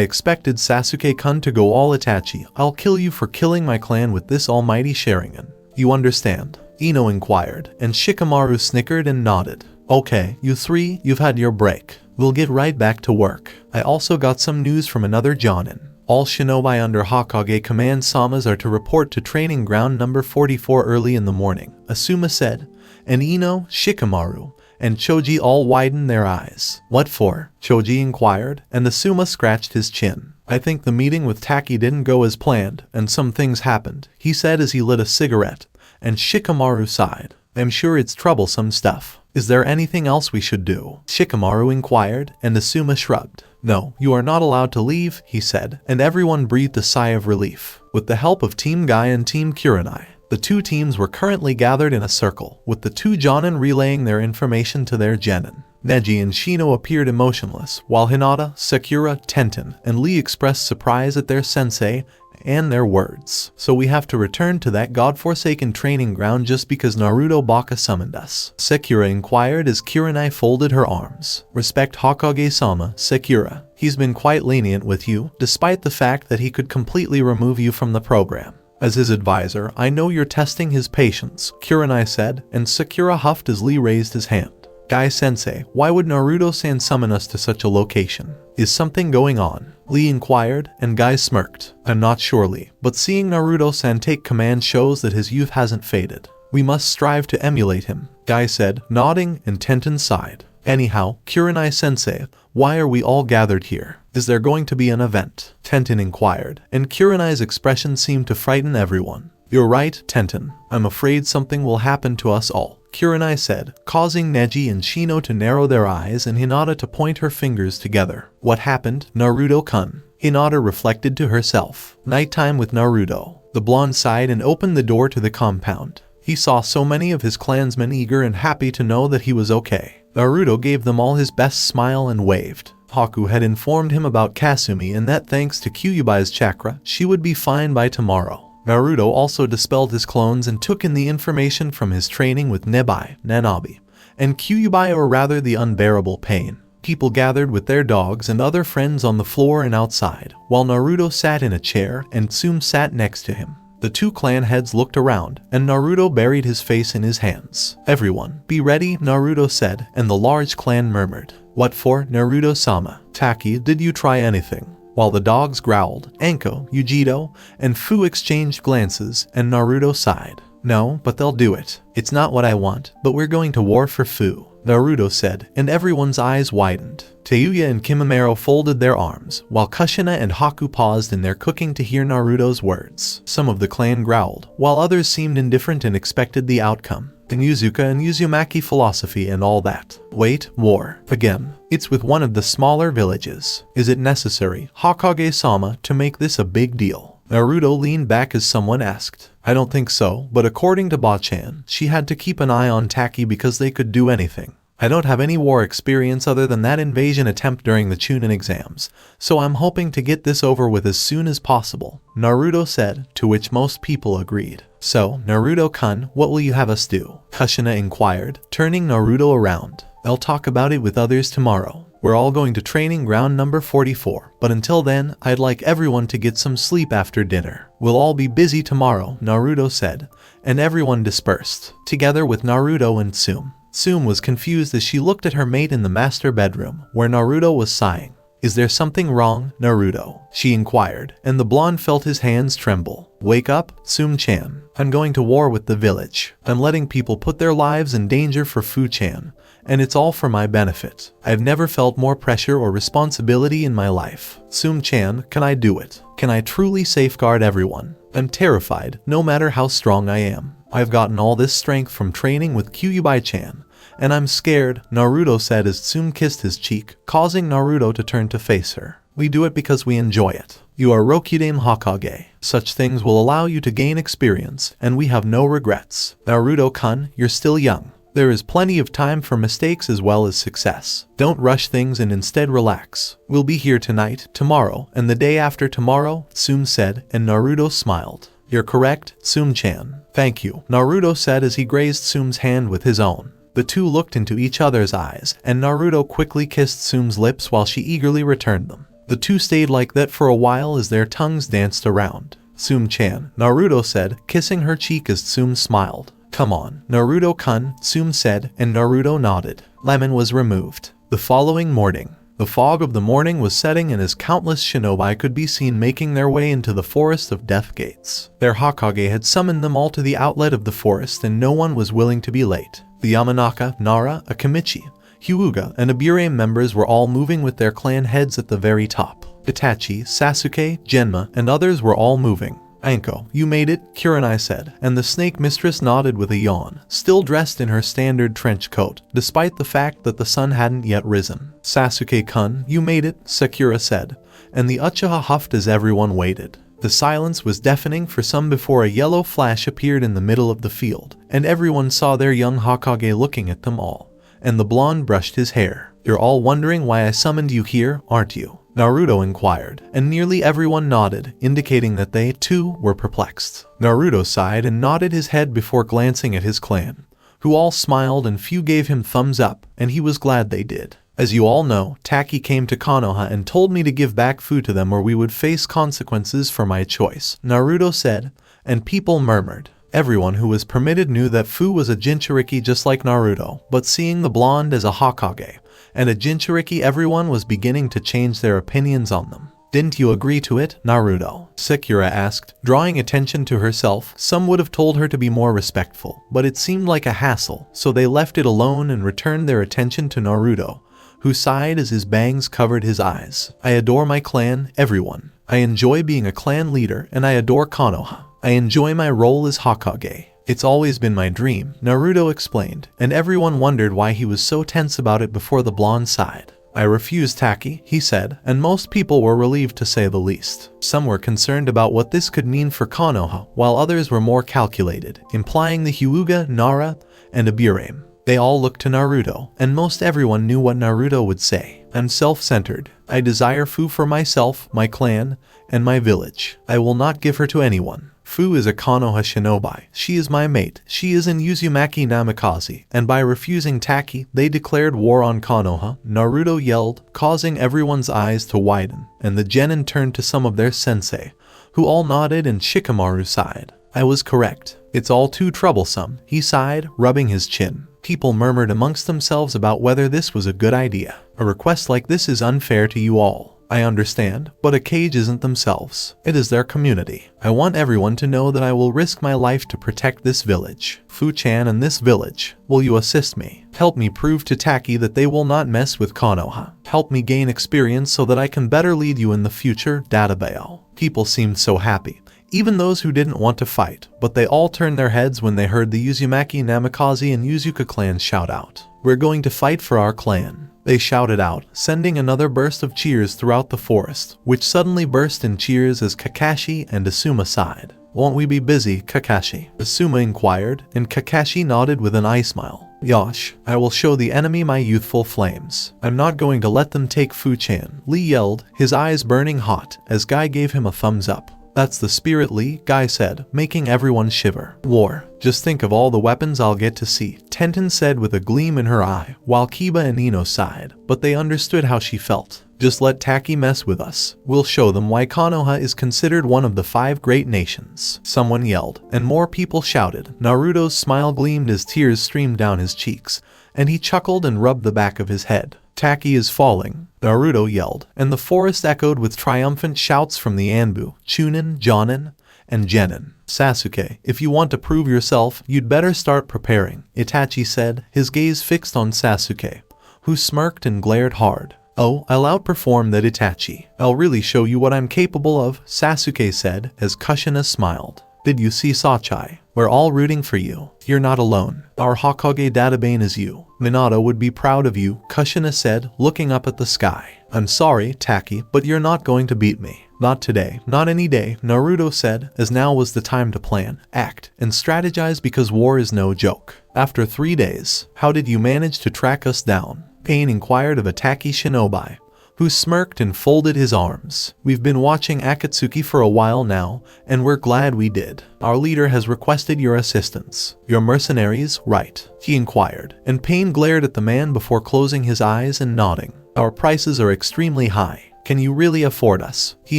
[SPEAKER 2] expected Sasuke-kun to go all Itachi. I'll kill you for killing my clan with this almighty Sharingan. You understand? Ino inquired, and Shikamaru snickered and nodded. Okay, you three, you've had your break. We'll get right back to work. I also got some news from another Jonin. All shinobi under Hokage command Samas are to report to training ground number 44 early in the morning, Asuma said, and Ino, Shikamaru, and Choji all widened their eyes. What for? Choji inquired, and Asuma scratched his chin. I think the meeting with Taki didn't go as planned, and some things happened, he said as he lit a cigarette, and Shikamaru sighed. I'm sure it's troublesome stuff. Is there anything else we should do? Shikamaru inquired, and Asuma shrugged. No, you are not allowed to leave, he said, and everyone breathed a sigh of relief. With the help of Team Guy and Team Kurenai, the two teams were currently gathered in a circle, with the two Jonin relaying their information to their genin. Neji and Shino appeared emotionless, while Hinata, Sakura, Tenten, and Lee expressed surprise at their sensei and their words. So we have to return to that godforsaken training ground just because Naruto Baka summoned us? Sakura inquired as Kurenai folded her arms. Respect Hokage-sama, Sakura. He's been quite lenient with you, despite the fact that he could completely remove you from the program. As his advisor, I know you're testing his patience, Kurenai said, and Sakura huffed as Lee raised his hand. Guy-sensei, why would Naruto-san summon us to such a location? Is something going on? Lee inquired, and Guy smirked. I'm not sure, Lee, but seeing Naruto-san take command shows that his youth hasn't faded. We must strive to emulate him, Guy said, nodding, and Tenten sighed. Anyhow, Kurenai-sensei, why are we all gathered here? Is there going to be an event? Tenten inquired, and Kurenai's expression seemed to frighten everyone. You're right, Tenten. I'm afraid something will happen to us all, Kurenai said, causing Neji and Shino to narrow their eyes and Hinata to point her fingers together. What happened, Naruto-kun? Hinata reflected to herself. Nighttime with Naruto. The blonde sighed and opened the door to the compound. He saw so many of his clansmen eager and happy to know that he was okay. Naruto gave them all his best smile and waved. Haku had informed him about Kasumi and that thanks to Kyuubi's chakra, she would be fine by tomorrow. Naruto also dispelled his clones and took in the information from his training with Nebai, Nanabi, and Kyuubi, or rather the unbearable pain. People gathered with their dogs and other friends on the floor and outside, while Naruto sat in a chair and Tsume sat next to him. The two clan heads looked around, and Naruto buried his face in his hands. Everyone, be ready, Naruto said, and the large clan murmured. What for, Naruto-sama? Taki, did you try anything? While the dogs growled, Anko, Yugito, and Fu exchanged glances, and Naruto sighed. No, but they'll do it. It's not what I want, but we're going to war for Fu, Naruto said, and everyone's eyes widened. Teuya and Kimimaro folded their arms, while Kushina and Haku paused in their cooking to hear Naruto's words. Some of the clan growled, while others seemed indifferent and expected the outcome. And Yuzuka and Uzumaki philosophy and all that. Wait, war. Again. It's with one of the smaller villages. Is it necessary, Hokage-sama, to make this a big deal? Naruto leaned back as someone asked. I don't think so, but according to Bachan, she had to keep an eye on Taki because they could do anything. I don't have any war experience other than that invasion attempt during the Chunin exams, so I'm hoping to get this over with as soon as possible, Naruto said, to which most people agreed. So, Naruto-kun, what will you have us do? Kushina inquired, turning Naruto around. I'll talk about it with others tomorrow. We're all going to training ground number 44, but until then, I'd like everyone to get some sleep after dinner. We'll all be busy tomorrow, Naruto said, and everyone dispersed, together with Naruto and Tsume. Tsume was confused as she looked at her mate in the master bedroom, where Naruto was sighing. Is there something wrong, Naruto? She inquired, and the blonde felt his hands tremble. Wake up, Tsume-chan. I'm going to war with the village. I'm letting people put their lives in danger for Fu-chan, and it's all for my benefit. I've never felt more pressure or responsibility in my life. Tsume-chan, can I do it? Can I truly safeguard everyone? I'm terrified, no matter how strong I am. I've gotten all this strength from training with Kyuubi-chan, and I'm scared, Naruto said as Tsume kissed his cheek, causing Naruto to turn to face her. We do it because we enjoy it. You are Rokuden Hokage. Such things will allow you to gain experience, and we have no regrets. Naruto-kun, you're still young. There is plenty of time for mistakes as well as success. Don't rush things and instead relax. We'll be here tonight, tomorrow, and the day after tomorrow, Tsume said, and Naruto smiled. You're correct, Tsume-chan. Thank you, Naruto said as he grazed Tsume's hand with his own. The two looked into each other's eyes, and Naruto quickly kissed Tsume's lips while she eagerly returned them. The two stayed like that for a while as their tongues danced around. Tsume-chan, Naruto said, kissing her cheek as Tsume smiled. Come on, Naruto-kun, Tsume said, and Naruto nodded. Lemon was removed. The following morning, the fog of the morning was setting and as countless shinobi could be seen making their way into the forest of Death Gates. Their Hokage had summoned them all to the outlet of the forest and no one was willing to be late. The Yamanaka, Nara, Akamichi, Hyuga, and Ibure members were all moving with their clan heads at the very top. Itachi, Sasuke, Genma, and others were all moving. Anko, you made it, Kurenai said, and the snake mistress nodded with a yawn, still dressed in her standard trench coat, despite the fact that the sun hadn't yet risen. Sasuke-kun, you made it, Sakura said, and the Uchiha huffed as everyone waited. The silence was deafening for some before a yellow flash appeared in the middle of the field, and everyone saw their young Hokage looking at them all, and the blonde brushed his hair. You're all wondering why I summoned you here, aren't you? Naruto inquired, and nearly everyone nodded, indicating that they, too, were perplexed. Naruto sighed and nodded his head before glancing at his clan, who all smiled and few gave him thumbs up, and he was glad they did. As you all know, Taki came to Konoha and told me to give back food to them or we would face consequences for my choice, Naruto said, and people murmured. Everyone who was permitted knew that Fu was a Jinchuriki just like Naruto, but seeing the blonde as a Hokage, and a Jinchuriki, everyone was beginning to change their opinions on them. Didn't you agree to it, Naruto? Sakura asked, drawing attention to herself. Some would have told her to be more respectful, but it seemed like a hassle, so they left it alone and returned their attention to Naruto, who sighed as his bangs covered his eyes. I adore my clan, everyone. I enjoy being a clan leader, and I adore Konoha. I enjoy my role as Hokage. It's always been my dream, Naruto explained, and everyone wondered why he was so tense about it before the blonde sighed. I refuse Taki, he said, and most people were relieved to say the least. Some were concerned about what this could mean for Konoha, while others were more calculated, implying the Hyuga, Nara, and Ibure. They all looked to Naruto, and most everyone knew what Naruto would say. I'm self-centered. I desire Fu for myself, my clan, and my village. I will not give her to anyone. Fu is a Konoha shinobi. She is my mate. She is in Uzumaki Namikaze, and by refusing Taki, they declared war on Konoha, Naruto yelled, causing everyone's eyes to widen, and the genin turned to some of their sensei, who all nodded and Shikamaru sighed. I was correct. It's all too troublesome, he sighed, rubbing his chin. People murmured amongst themselves about whether this was a good idea. A request like this is unfair to you all. I understand, but a cage isn't themselves. It is their community. I want everyone to know that I will risk my life to protect this village. Fu-chan and this village. Will you assist me? Help me prove to Taki that they will not mess with Konoha. Help me gain experience so that I can better lead you in the future, Databao. People seemed so happy. Even those who didn't want to fight, but they all turned their heads when they heard the Uzumaki Namikaze and Uzuka clans shout out. We're going to fight for our clan. They shouted out, sending another burst of cheers throughout the forest, which suddenly burst in cheers as Kakashi and Asuma sighed. Won't we be busy, Kakashi? Asuma inquired, and Kakashi nodded with an eye smile. Yosh, I will show the enemy my youthful flames. I'm not going to let them take Fu-chan, Lee yelled, his eyes burning hot, as Guy gave him a thumbs up. That's the spirit, Lee, Guy said, making everyone shiver. War. Just think of all the weapons I'll get to see, Tenten said with a gleam in her eye, while Kiba and Ino sighed, but they understood how she felt. Just let Taki mess with us. We'll show them why Konoha is considered one of the 5 great nations. Someone yelled, and more people shouted. Naruto's smile gleamed as tears streamed down his cheeks, and he chuckled and rubbed the back of his head. Taki is falling, Naruto yelled, and the forest echoed with triumphant shouts from the Anbu, Chunin, Jonin, and Genin. Sasuke, if you want to prove yourself, you'd better start preparing, Itachi said, his gaze fixed on Sasuke, who smirked and glared hard. Oh, I'll outperform that, Itachi. I'll really show you what I'm capable of, Sasuke said as Kushina smiled. Did you see Sachai? We're all rooting for you. You're not alone. Our Hokage Databane is you. Minato would be proud of you, Kushina said, looking up at the sky. I'm sorry, Taki, but you're not going to beat me. Not today, not any day, Naruto said, as now was the time to plan, act, and strategize because war is no joke. After 3 days, how did you manage to track us down? Pain inquired of a Taki shinobi, who smirked and folded his arms. We've been watching Akatsuki for a while now, and we're glad we did. Our leader has requested your assistance. Your mercenaries, right? He inquired, and Pain glared at the man before closing his eyes and nodding. Our prices are extremely high. Can you really afford us? He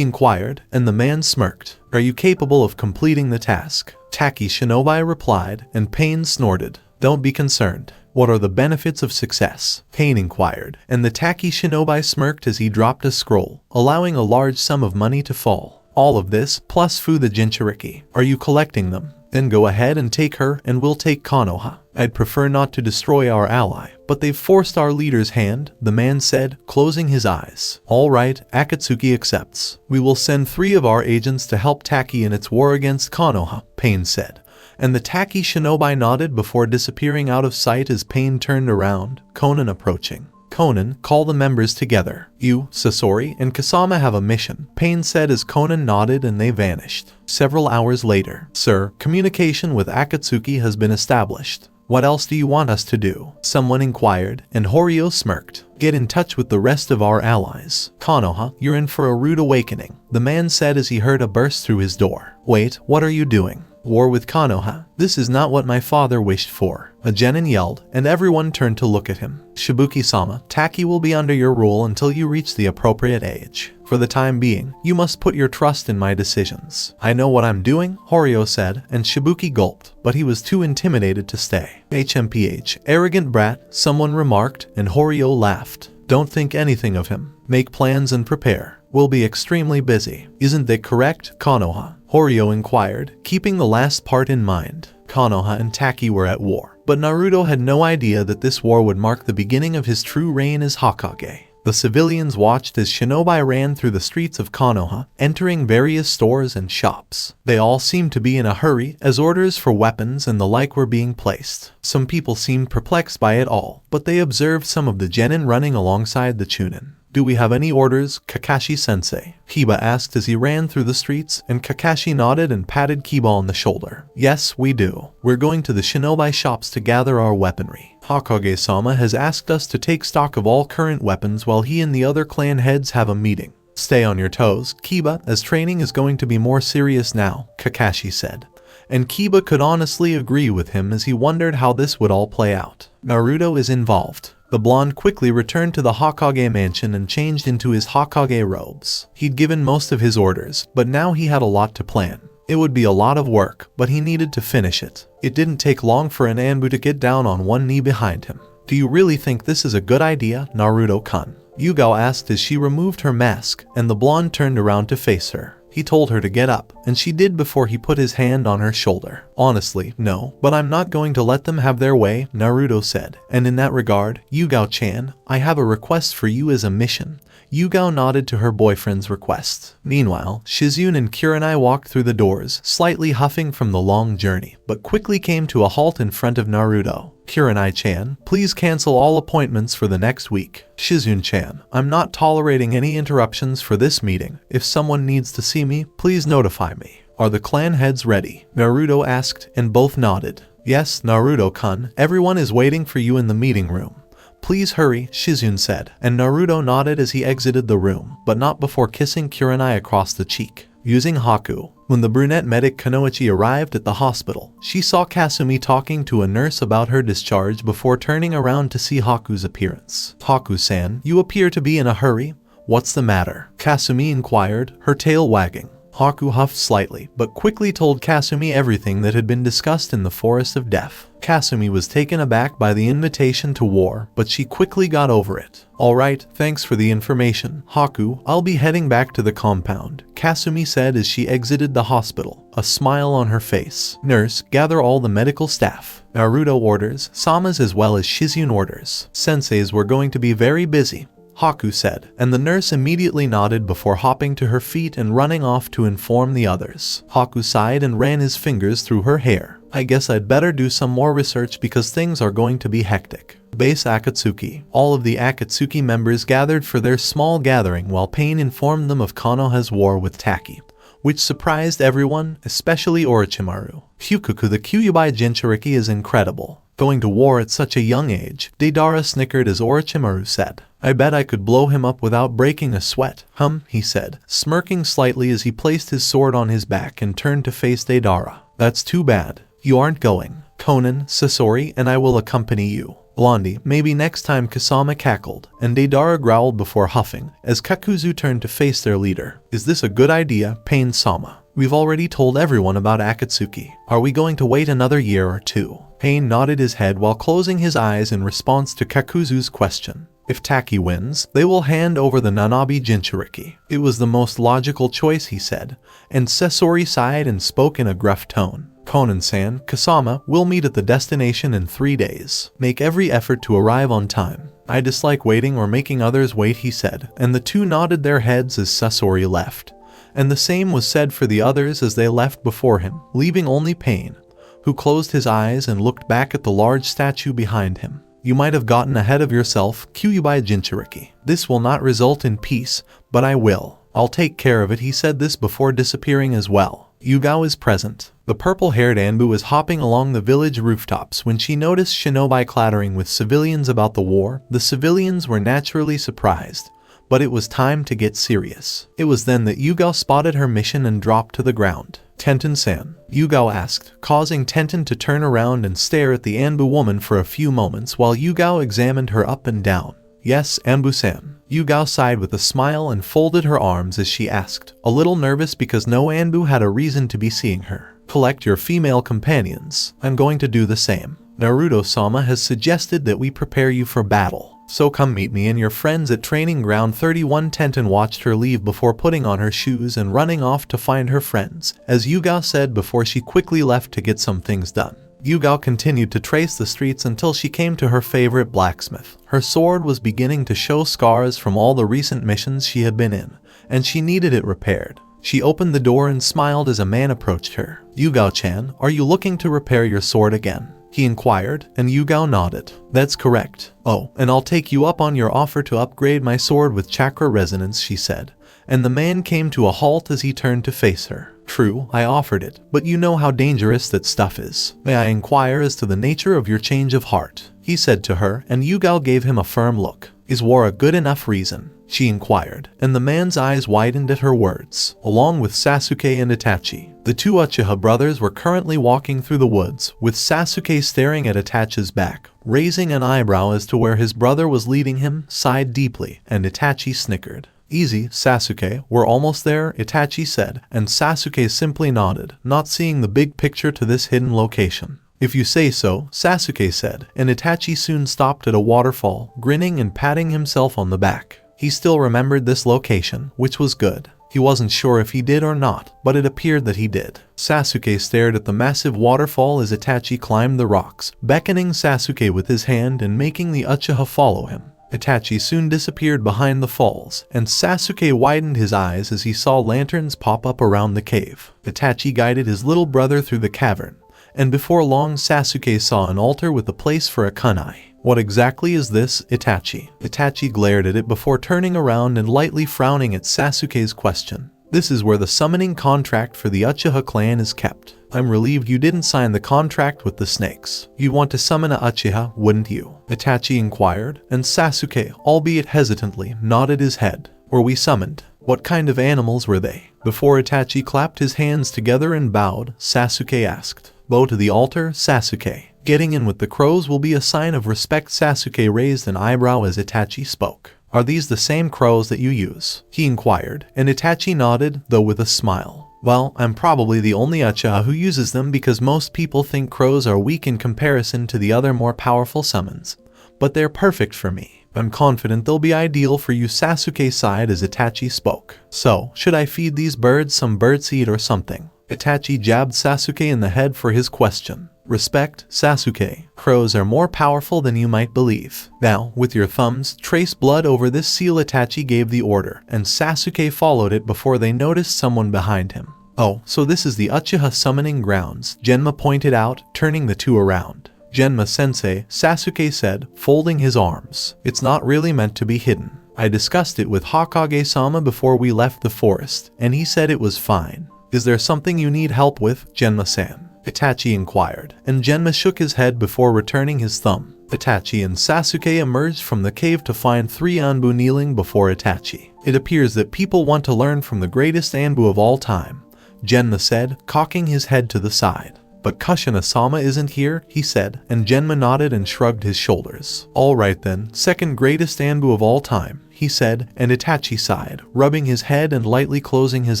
[SPEAKER 2] inquired, and the man smirked. Are you capable of completing the task? Taki shinobi replied, and Pain snorted. Don't be concerned. What are the benefits of success? Pain inquired, and the Taki shinobi smirked as he dropped a scroll, allowing a large sum of money to fall. All of this, plus Fu the Jinchuriki. Are you collecting them? Then go ahead and take her, and we'll take Konoha. I'd prefer not to destroy our ally, but they've forced our leader's hand, the man said, closing his eyes. All right, Akatsuki accepts. We will send 3 of our agents to help Taki in its war against Konoha, Pain said. And the Taki shinobi nodded before disappearing out of sight as Pain turned around, Conan approaching. Conan, call the members together. You, Sasori, and Kasama have a mission, Pain said as Conan nodded and they vanished. Several hours later, Sir, communication with Akatsuki has been established. What else do you want us to do? Someone inquired, and Horio smirked. Get in touch with the rest of our allies. Konoha, you're in for a rude awakening, the man said as he heard a burst through his door. Wait, what are you doing? War with Konoha. This is not what my father wished for. A genin yelled, and everyone turned to look at him. Shibuki-sama, Taki will be under your rule until you reach the appropriate age. For the time being, you must put your trust in my decisions. I know what I'm doing, Horio said, and Shibuki gulped, but he was too intimidated to stay. HMPH, arrogant brat, someone remarked, and Horio laughed. Don't think anything of him. Make plans and prepare. We'll be extremely busy. Isn't that correct, Konoha? Horio inquired, keeping the last part in mind. Konoha and Taki were at war, but Naruto had no idea that this war would mark the beginning of his true reign as Hokage. The civilians watched as shinobi ran through the streets of Konoha, entering various stores and shops. They all seemed to be in a hurry as orders for weapons and the like were being placed. Some people seemed perplexed by it all, but they observed some of the genin running alongside the chunin. Do we have any orders, Kakashi-sensei? Kiba asked as he ran through the streets, and Kakashi nodded and patted Kiba on the shoulder. Yes, we do. We're going to the shinobi shops to gather our weaponry. Hokage-sama has asked us to take stock of all current weapons while he and the other clan heads have a meeting. Stay on your toes, Kiba, as training is going to be more serious now, Kakashi said. And Kiba could honestly agree with him as he wondered how this would all play out. Naruto is involved. The blonde quickly returned to the Hokage mansion and changed into his Hokage robes. He'd given most of his orders, but now he had a lot to plan. It would be a lot of work, but he needed to finish it. It didn't take long for an Anbu to get down on one knee behind him. Do you really think this is a good idea, Naruto-kun? Yugao asked as she removed her mask, and the blonde turned around to face her. He told her to get up, and she did before he put his hand on her shoulder. Honestly, no, but I'm not going to let them have their way, Naruto said. And in that regard, Yugao-chan, I have a request for you as a mission. Yugao nodded to her boyfriend's request. Meanwhile, Shizune and Kurenai walked through the doors, slightly huffing from the long journey, but quickly came to a halt in front of Naruto. Kurenai-chan, please cancel all appointments for the next week. Shizune-chan, I'm not tolerating any interruptions for this meeting. If someone needs to see me, please notify me. Are the clan heads ready? Naruto asked, and both nodded. Yes, Naruto-kun, everyone is waiting for you in the meeting room. Please hurry, Shizune said, and Naruto nodded as he exited the room, but not before kissing Kurenai across the cheek. using Haku. When the brunette medic Kunoichi arrived at the hospital, she saw Kasumi talking to a nurse about her discharge before turning around to see Haku's appearance. "Haku-san, you appear to be in a hurry. What's the matter?" Kasumi inquired, her tail wagging. Haku huffed slightly, but quickly told Kasumi everything that had been discussed in the Forest of Death. Kasumi was taken aback by the invitation to war, but she quickly got over it. "Alright, thanks for the information, Haku. I'll be heading back to the compound," Kasumi said as she exited the hospital, a smile on her face. "Nurse, gather all the medical staff. Naruto orders, Sama's as well as Shizune orders. Sensei's were going to be very busy," Haku said, and the nurse immediately nodded before hopping to her feet and running off to inform the others. Haku sighed and ran his fingers through her hair. "I guess I'd better do some more research because things are going to be hectic." Base Akatsuki. All of the Akatsuki members gathered for their small gathering while Pain informed them of Konoha's war with Taki, which surprised everyone, especially Orochimaru. "Fukuku, the Kyuubi Jinchuriki is incredible. Going to war at such a young age," Deidara snickered as Orochimaru said. "I bet I could blow him up without breaking a sweat." He said, smirking slightly as he placed his sword on his back and turned to face Deidara. "That's too bad. You aren't going. Konan, Sasori, and I will accompany you." "Blondie, maybe next time," Kasama cackled, and Deidara growled before huffing, as Kakuzu turned to face their leader. "Is this a good idea, Pain-sama? We've already told everyone about Akatsuki. Are we going to wait another year or two?" Pain nodded his head while closing his eyes in response to Kakuzu's question. "If Taki wins, they will hand over the Nanabi Jinchuriki." It was the most logical choice, he said, and Sasori sighed and spoke in a gruff tone. "Konan-san, Kasama, we'll meet at the destination in 3 days. Make every effort to arrive on time." "I dislike waiting or making others wait," he said, and the two nodded their heads as Sasori left. And the same was said for the others as they left before him, leaving only Pain, who closed his eyes and looked back at the large statue behind him. "You might have gotten ahead of yourself, Kyuubi Jinchuriki. This will not result in peace, but I will. I'll take care of it," he said this before disappearing as well. Yugao is present. The purple-haired Anbu was hopping along the village rooftops when she noticed shinobi clattering with civilians about the war. The civilians were naturally surprised, but it was time to get serious. It was then that Yugao spotted her mission and dropped to the ground. "Tenten-san?" Yugao asked, causing Tenten to turn around and stare at the Anbu woman for a few moments while Yugao examined her up and down. "Yes, Anbu-san." Yugao sighed with a smile and folded her arms as she asked, a little nervous because no Anbu had a reason to be seeing her. "Collect your female companions. I'm going to do the same. Naruto-sama has suggested that we prepare you for battle. So come meet me and your friends at Training Ground 31. Tenten watched her leave before putting on her shoes and running off to find her friends, as Yugao said before she quickly left to get some things done. Yugao continued to trace the streets until she came to her favorite blacksmith. Her sword was beginning to show scars from all the recent missions she had been in, and she needed it repaired. She opened the door and smiled as a man approached her. "Yugao-chan, are you looking to repair your sword again?" he inquired, and Yugao nodded. "That's correct." "Oh, and I'll take you up on your offer to upgrade my sword with chakra resonance," she said, and the man came to a halt as he turned to face her. "True, I offered it, but you know how dangerous that stuff is. May I inquire as to the nature of your change of heart?" he said to her, and Yugao gave him a firm look. "Is war a good enough reason?" she inquired, and the man's eyes widened at her words. Along with Sasuke and Itachi, the two Uchiha brothers were currently walking through the woods, with Sasuke staring at Itachi's back, raising an eyebrow as to where his brother was leading him, sighed deeply, and Itachi snickered. "Easy, Sasuke, we're almost there," Itachi said, and Sasuke simply nodded, not seeing the big picture to this hidden location. "If you say so," Sasuke said, and Itachi soon stopped at a waterfall, grinning and patting himself on the back. He still remembered this location, which was good. He wasn't sure if he did or not, but it appeared that he did. Sasuke stared at the massive waterfall as Itachi climbed the rocks, beckoning Sasuke with his hand and making the Uchiha follow him. Itachi soon disappeared behind the falls, and Sasuke widened his eyes as he saw lanterns pop up around the cave. Itachi guided his little brother through the cavern, and before long Sasuke saw an altar with a place for a kunai. "What exactly is this, Itachi?" Itachi glared at it before turning around and lightly frowning at Sasuke's question. "This is where the summoning contract for the Uchiha clan is kept. I'm relieved you didn't sign the contract with the snakes. You'd want to summon a Uchiha, wouldn't you?" Itachi inquired, and Sasuke, albeit hesitantly, nodded his head. "Were we summoned?" What kind of animals were they? Before Itachi clapped his hands together and bowed, Sasuke asked. Bow to the altar, Sasuke. Getting in with the crows will be a sign of respect. Sasuke raised an eyebrow as Itachi spoke. Are these the same crows that you use? He inquired, and Itachi nodded, though with a smile. Well, I'm probably the only Uchiha who uses them because most people think crows are weak in comparison to the other more powerful summons. But they're perfect for me. I'm confident they'll be ideal for you. Sasuke sighed as Itachi spoke. So, should I feed these birds some birdseed or something? Itachi jabbed Sasuke in the head for his question. Respect, Sasuke. Crows are more powerful than you might believe. Now, with your thumbs, trace blood over this seal. Itachi gave the order, and Sasuke followed it before they noticed someone behind him. Oh, so this is the Uchiha summoning grounds, Genma pointed out, turning the two around. Genma-sensei, Sasuke said, folding his arms. It's not really meant to be hidden. I discussed it with Hokage-sama before we left the forest, and he said it was fine. Is there something you need help with, Genma-san? Itachi inquired, and Genma shook his head before returning his thumb. Itachi and Sasuke emerged from the cave to find three Anbu kneeling before Itachi. It appears that people want to learn from the greatest Anbu of all time, Genma said, cocking his head to the side. But Kushina-sama isn't here, he said, and Genma nodded and shrugged his shoulders. Alright then, second greatest Anbu of all time, he said, and Itachi sighed, rubbing his head and lightly closing his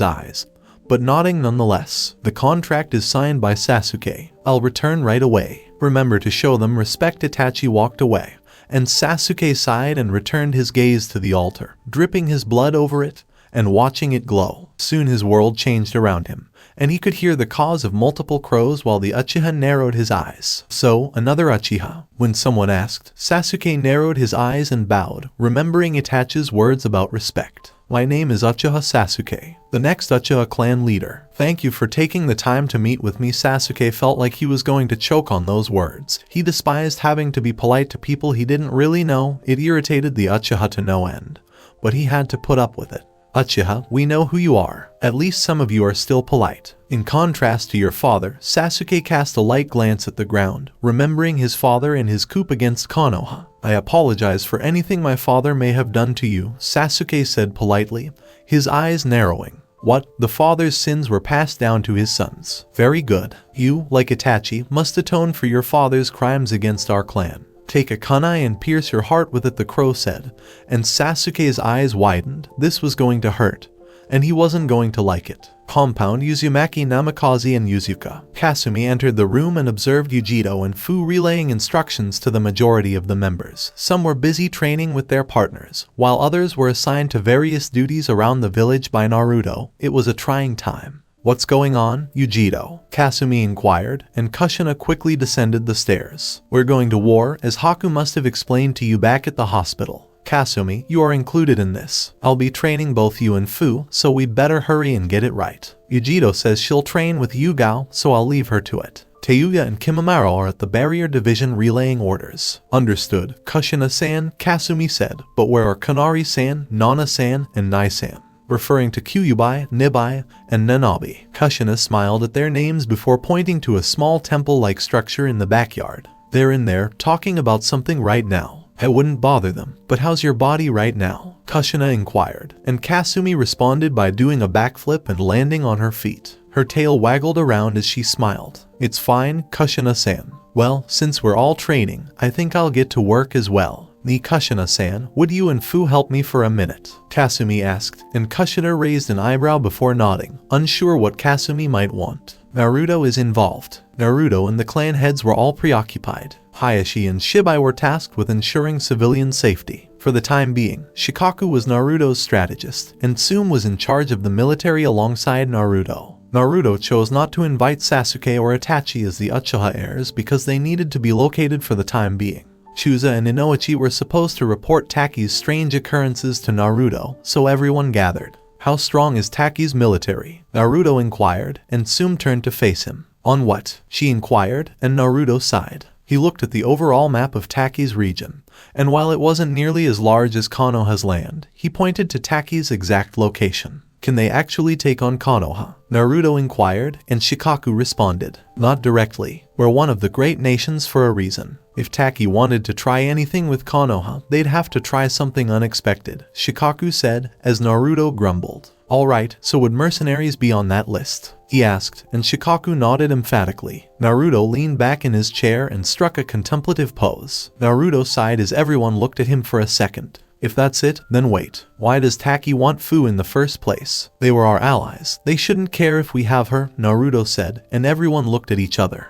[SPEAKER 2] eyes, but nodding nonetheless. The contract is signed by Sasuke. I'll return right away. Remember to show them respect. Itachi walked away, and Sasuke sighed and returned his gaze to the altar, dripping his blood over it, and watching it glow. Soon his world changed around him, and he could hear the caws of multiple crows while the Uchiha narrowed his eyes. So, another Uchiha. When someone asked, Sasuke narrowed his eyes and bowed, remembering Itachi's words about respect. My name is Uchiha Sasuke, the next Uchiha clan leader. Thank you for taking the time to meet with me. Sasuke felt like he was going to choke on those words. He despised having to be polite to people he didn't really know. It irritated the Uchiha to no end, but he had to put up with it. Uchiha, we know who you are. At least some of you are still polite. In contrast to your father, Sasuke cast a light glance at the ground, remembering his father and his coup against Konoha. I apologize for anything my father may have done to you, Sasuke said politely, his eyes narrowing. What? The father's sins were passed down to his sons. Very good. You, like Itachi, must atone for your father's crimes against our clan. Take a kunai and pierce your heart with it, the crow said, and Sasuke's eyes widened. This was going to hurt, and he wasn't going to like it. Compound Uzumaki, Namikaze and Yuzuka. Kasumi entered the room and observed Yugito and Fu relaying instructions to the majority of the members. Some were busy training with their partners, while others were assigned to various duties around the village by Naruto. It was a trying time. What's going on, Yugito? Kasumi inquired, and Kushina quickly descended the stairs. We're going to war, as Haku must have explained to you back at the hospital. Kasumi, you are included in this. I'll be training both you and Fu, so we'd better hurry and get it right. Yugito says she'll train with Yugao, so I'll leave her to it. Teuya and Kimimaro are at the barrier division relaying orders. Understood, Kushina-san, Kasumi said, but where are Kanari-san, Nana-san, and Nai-san? Referring to Kyuubi, Nibai, and Nanabi. Kushina smiled at their names before pointing to a small temple-like structure in the backyard. They're in there, talking about something right now. I wouldn't bother them. But how's your body right now? Kushina inquired, and Kasumi responded by doing a backflip and landing on her feet. Her tail waggled around as she smiled. It's fine, Kushina-san. Well, since we're all training, I think I'll get to work as well. Kushina-san, would you and Fu help me for a minute? Kasumi asked, and Kushina raised an eyebrow before nodding, unsure what Kasumi might want. Naruto is involved. Naruto and the clan heads were all preoccupied. Hayashi and Shibai were tasked with ensuring civilian safety. For the time being, Shikaku was Naruto's strategist, and Tsume was in charge of the military alongside Naruto. Naruto chose not to invite Sasuke or Itachi as the Uchiha heirs because they needed to be located for the time being. Chusa and Inoichi were supposed to report Taki's strange occurrences to Naruto, so everyone gathered. How strong is Taki's military? Naruto inquired, and Tsume turned to face him. On what? She inquired, and Naruto sighed. He looked at the overall map of Taki's region, and while it wasn't nearly as large as Konoha's land, he pointed to Taki's exact location. Can they actually take on Konoha? Naruto inquired, and Shikaku responded. Not directly. We're one of the great nations for a reason. If Taki wanted to try anything with Konoha, they'd have to try something unexpected, Shikaku said, as Naruto grumbled. Alright, so would mercenaries be on that list? He asked, and Shikaku nodded emphatically. Naruto leaned back in his chair and struck a contemplative pose. Naruto sighed as everyone looked at him for a second. If that's it, then wait. Why does Taki want Fu in the first place? They were our allies. They shouldn't care if we have her, Naruto said, and everyone looked at each other.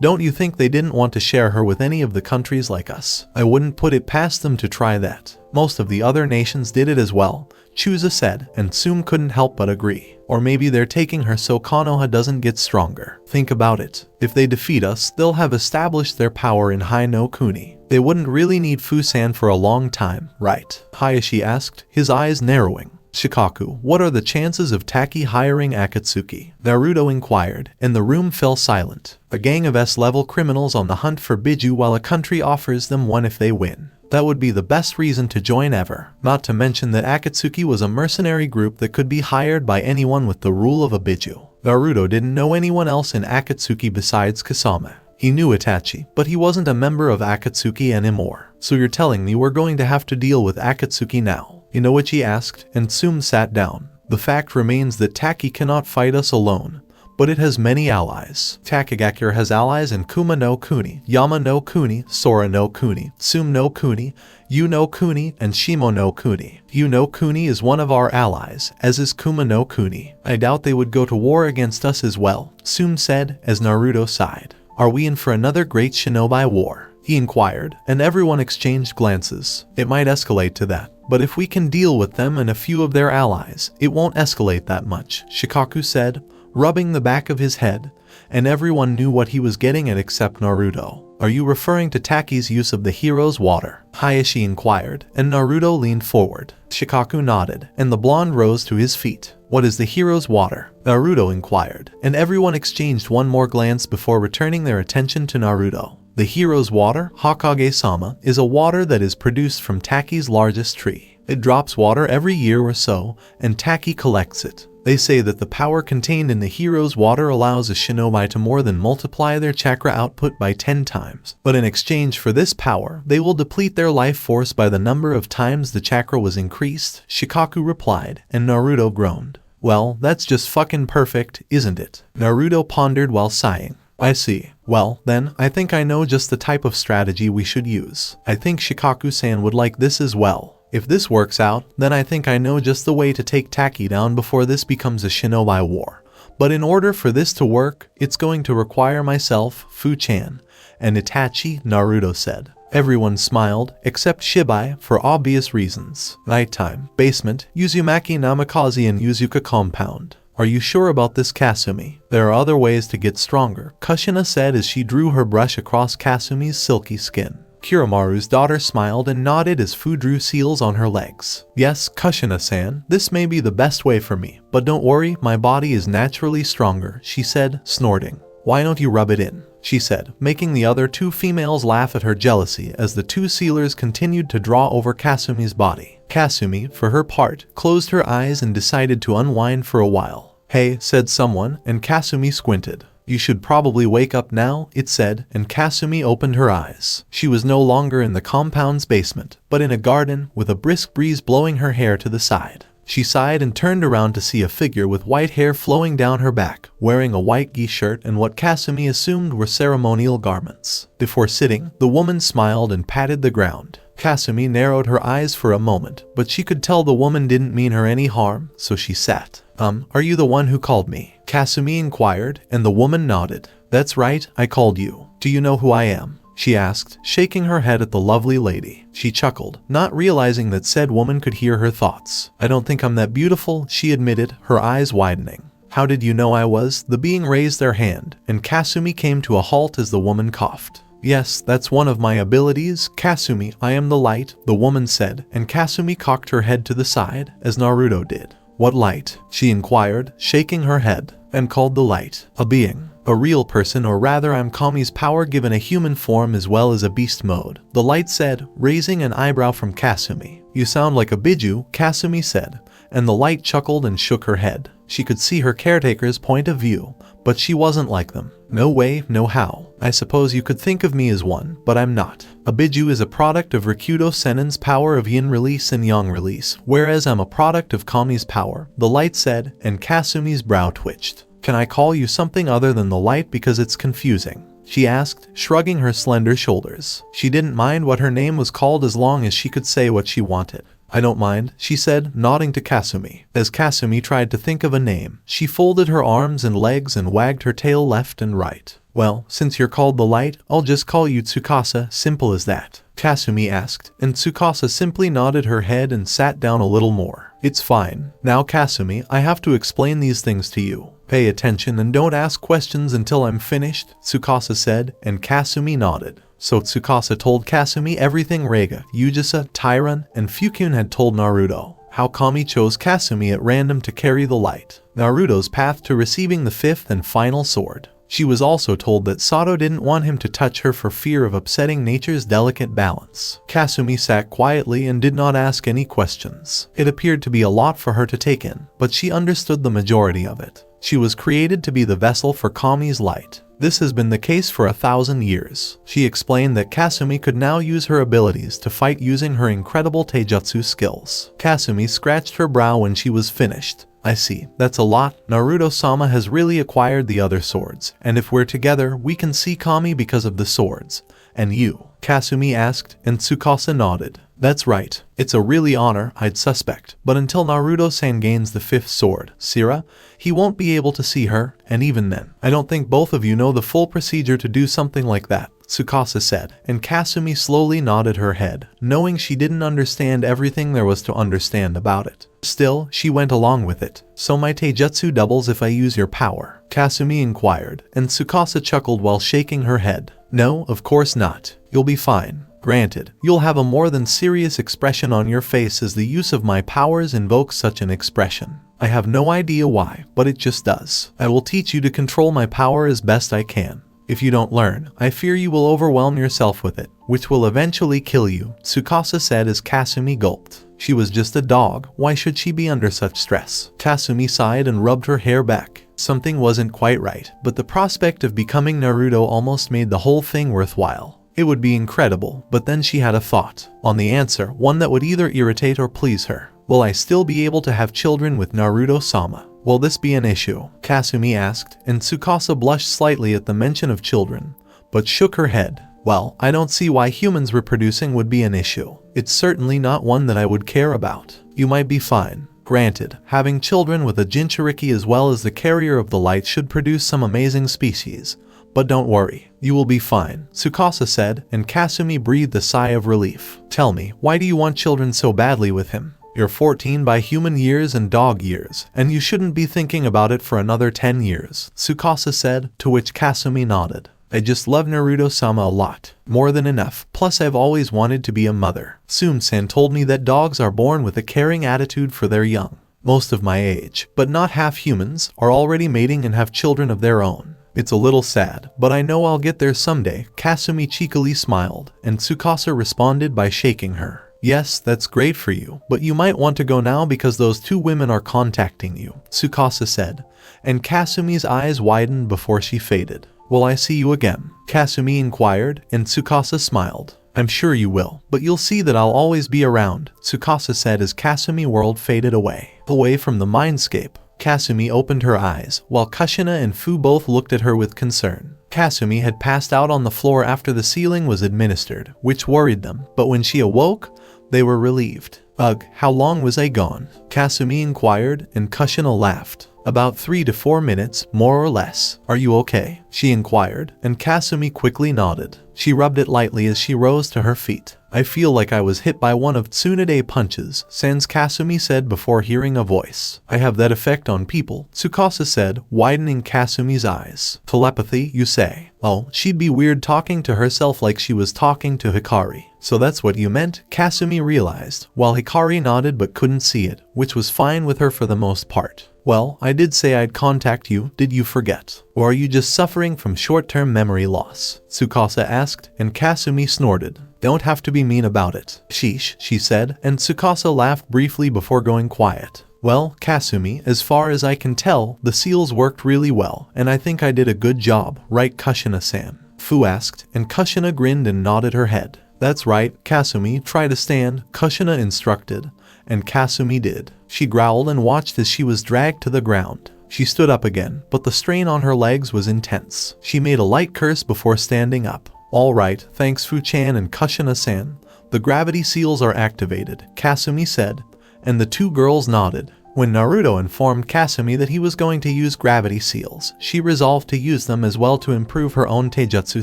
[SPEAKER 2] Don't you think they didn't want to share her with any of the countries like us? I wouldn't put it past them to try that. Most of the other nations did it as well, Chusa said, and Sum couldn't help but agree. Or maybe they're taking her so Konoha doesn't get stronger. Think about it. If they defeat us, they'll have established their power in Hai no Kuni. They wouldn't really need Fusan for a long time, right? Hayashi asked, his eyes narrowing. Shikaku, what are the chances of Taki hiring Akatsuki? Naruto inquired, and the room fell silent. A gang of S-level criminals on the hunt for Bijou while a country offers them one if they win. That would be the best reason to join ever. Not to mention that Akatsuki was a mercenary group that could be hired by anyone with the rule of a Bijou. Naruto didn't know anyone else in Akatsuki besides Kasumi. He knew Itachi, but he wasn't a member of Akatsuki anymore. So you're telling me we're going to have to deal with Akatsuki now? Inoichi asked, and Sum sat down. The fact remains that Taki cannot fight us alone, but it has many allies. Takagakure has allies in Kuma no Kuni, Yama no Kuni, Sora no Kuni, Sum no Kuni, Yu no Kuni, and Shimo no Kuni. Yu no Kuni is one of our allies, as is Kuma no Kuni. I doubt they would go to war against us as well, Sum said, as Naruto sighed. Are we in for another great shinobi war? He inquired, and everyone exchanged glances. It might escalate to that, but if we can deal with them and a few of their allies, it won't escalate that much, Shikaku said, rubbing the back of his head, and everyone knew what he was getting at except Naruto. Are you referring to Taki's use of the hero's water? Hayashi inquired, and Naruto leaned forward. Shikaku nodded, and the blonde rose to his feet. What is the hero's water? Naruto inquired, and everyone exchanged one more glance before returning their attention to Naruto. The hero's water, Hokage-sama, is a water that is produced from Taki's largest tree. It drops water every year or so, and Taki collects it. They say that the power contained in the hero's water allows a shinobi to more than multiply their chakra output by 10 times. But in exchange for this power, they will deplete their life force by the number of times the chakra was increased, Shikaku replied, and Naruto groaned. Well, that's just fucking perfect, isn't it? Naruto pondered while sighing. I see. Well, then, I think I know just the type of strategy we should use. I think Shikaku-san would like this as well. If this works out, then I think I know just the way to take Taki down before this becomes a shinobi war. But in order for this to work, it's going to require myself, Fu-chan, and Itachi, Naruto said. Everyone smiled, except Shibai, for obvious reasons. Nighttime, basement, Uzumaki Namikaze and Uzuka compound. Are you sure about this, Kasumi? There are other ways to get stronger, Kushina said as she drew her brush across Kasumi's silky skin. Kuramaru's daughter smiled and nodded as Fu drew seals on her legs. Yes, Kushina-san, this may be the best way for me, but don't worry, my body is naturally stronger, she said, snorting. Why don't you rub it in? She said, making the other two females laugh at her jealousy as the two sealers continued to draw over Kasumi's body. Kasumi, for her part, closed her eyes and decided to unwind for a while. Hey, said someone, and Kasumi squinted. You should probably wake up now, it said, and Kasumi opened her eyes. She was no longer in the compound's basement, but in a garden, with a brisk breeze blowing her hair to the side. She sighed and turned around to see a figure with white hair flowing down her back, wearing a white gi shirt and what Kasumi assumed were ceremonial garments. Before sitting, the woman smiled and patted the ground. Kasumi narrowed her eyes for a moment, but she could tell the woman didn't mean her any harm, so she sat. Are you the one who called me? Kasumi inquired, and the woman nodded. That's right, I called you. Do you know who I am? She asked, shaking her head at the lovely lady. She chuckled, not realizing that said woman could hear her thoughts. I don't think I'm that beautiful, she admitted, her eyes widening. How did you know I was? The being raised their hand, and Kasumi came to a halt as the woman coughed. Yes, that's one of my abilities, Kasumi, I am the light, the woman said, and Kasumi cocked her head to the side, as Naruto did. What light? She inquired, shaking her head, and called the light. A being. A real person, or rather I'm Kami's power given a human form as well as a beast mode, the light said, raising an eyebrow from Kasumi. You sound like a Bijou, Kasumi said, and the light chuckled and shook her head. She could see her caretaker's point of view, but she wasn't like them. No way, no how. I suppose you could think of me as one, but I'm not. A Bijou is a product of Rikudo Sennin's power of yin release and yang release, whereas I'm a product of Kami's power, the light said, and Kasumi's brow twitched. Can I call you something other than the light because it's confusing? She asked, shrugging her slender shoulders. She didn't mind what her name was called as long as she could say what she wanted. I don't mind, she said, nodding to Kasumi. As Kasumi tried to think of a name, she folded her arms and legs and wagged her tail left and right. Well, since you're called the light, I'll just call you Tsukasa, simple as that. Kasumi asked, and Tsukasa simply nodded her head and sat down a little more. It's fine. Now Kasumi, I have to explain these things to you. Pay attention and don't ask questions until I'm finished, Tsukasa said, and Kasumi nodded. So Tsukasa told Kasumi everything Reiga, Yujisa, Tyron, and Fukun had told Naruto. How Kami chose Kasumi at random to carry the light. Naruto's path to receiving the fifth and final sword. She was also told that Sato didn't want him to touch her for fear of upsetting nature's delicate balance. Kasumi sat quietly and did not ask any questions. It appeared to be a lot for her to take in, but she understood the majority of it. She was created to be the vessel for Kami's light. This has been the case for 1,000 years. She explained that Kasumi could now use her abilities to fight using her incredible taijutsu skills. Kasumi scratched her brow when she was finished. I see, that's a lot. Naruto-sama has really acquired the other swords, and if we're together, we can see Kami because of the swords. And you? Kasumi asked, and Tsukasa nodded. That's right. It's a really honor, I'd suspect. But until Naruto-san gains the fifth sword, Sira, he won't be able to see her, and even then, I don't think both of you know the full procedure to do something like that, Tsukasa said, and Kasumi slowly nodded her head, knowing she didn't understand everything there was to understand about it. Still, she went along with it. So my taijutsu doubles if I use your power? Kasumi inquired, and Tsukasa chuckled while shaking her head. No, of course not. You'll be fine. Granted, you'll have a more than serious expression on your face as the use of my powers invokes such an expression. I have no idea why, but it just does. I will teach you to control my power as best I can. If you don't learn, I fear you will overwhelm yourself with it, which will eventually kill you, Tsukasa said as Kasumi gulped. She was just a dog, why should she be under such stress? Kasumi sighed and rubbed her hair back. Something wasn't quite right, but the prospect of becoming Naruto almost made the whole thing worthwhile. It would be incredible, but then she had a thought. On the answer, one that would either irritate or please her. Will I still be able to have children with Naruto-sama? Will this be an issue? Kasumi asked, and Tsukasa blushed slightly at the mention of children, but shook her head. Well, I don't see why humans reproducing would be an issue. It's certainly not one that I would care about. You might be fine. Granted, having children with a Jinchuriki as well as the carrier of the light should produce some amazing species. But don't worry, you will be fine, Tsukasa said, and Kasumi breathed a sigh of relief. Tell me, why do you want children so badly with him? You're 14 by human years and dog years, and you shouldn't be thinking about it for another 10 years, Tsukasa said, to which Kasumi nodded. I just love Naruto-sama a lot. More than enough. Plus I've always wanted to be a mother. Sum-san told me that dogs are born with a caring attitude for their young. Most of my age, but not half humans, are already mating and have children of their own. It's a little sad, but I know I'll get there someday, Kasumi cheekily smiled, and Tsukasa responded by shaking her. Yes, that's great for you, but you might want to go now because those two women are contacting you, Tsukasa said, and Kasumi's eyes widened before she faded. Will I see you again? Kasumi inquired, and Tsukasa smiled. I'm sure you will, but you'll see that I'll always be around, Tsukasa said as Kasumi world faded away. Away from the mindscape. Kasumi opened her eyes, while Kushina and Fu both looked at her with concern. Kasumi had passed out on the floor after the sealing was administered, which worried them, but when she awoke, they were relieved. Ugh, how long was I gone? Kasumi inquired, and Kushina laughed. About 3 to 4 minutes, more or less. Are you okay? She inquired, and Kasumi quickly nodded. She rubbed it lightly as she rose to her feet. I feel like I was hit by one of Tsunade punches, sans Kasumi said before hearing a voice. I have that effect on people, Tsukasa said, widening Kasumi's eyes. Telepathy, you say? Oh, she'd be weird talking to herself like she was talking to Hikari. So that's what you meant? Kasumi realized, while Hikari nodded but couldn't see it, which was fine with her for the most part. Well, I did say I'd contact you, did you forget? Or are you just suffering from short-term memory loss? Tsukasa asked, and Kasumi snorted. Don't have to be mean about it. Sheesh, she said, and Tsukasa laughed briefly before going quiet. Well, Kasumi, as far as I can tell, the seals worked really well, and I think I did a good job, right, Kushina-san? Fu asked, and Kushina grinned and nodded her head. That's right, Kasumi, try to stand, Kushina instructed, and Kasumi did. She growled and watched as she was dragged to the ground. She stood up again, but the strain on her legs was intense. She made a light curse before standing up. Alright, thanks Fu-chan and Kushina-san. The gravity seals are activated, Kasumi said, and the two girls nodded. When Naruto informed Kasumi that he was going to use gravity seals, she resolved to use them as well to improve her own taijutsu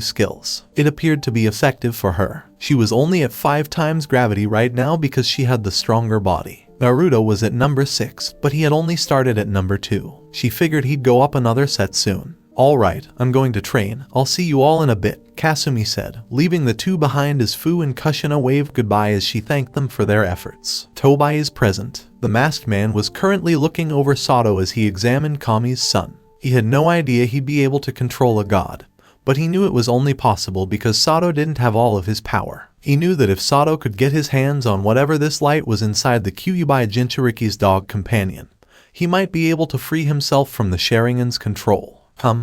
[SPEAKER 2] skills. It appeared to be effective for her. She was only at 5 times gravity right now because she had the stronger body. Naruto was at number 6, but he had only started at number 2. She figured he'd go up another set soon. Alright, I'm going to train. I'll see you all in a bit, Kasumi said, leaving the two behind as Fu and Kushina waved goodbye as she thanked them for their efforts. Tobi is present. The masked man was currently looking over Sato as he examined Kami's son. He had no idea he'd be able to control a god, but he knew it was only possible because Sato didn't have all of his power. He knew that if Sato could get his hands on whatever this light was inside the Kyuubi Jinchuriki's dog companion, he might be able to free himself from the Sharingan's control.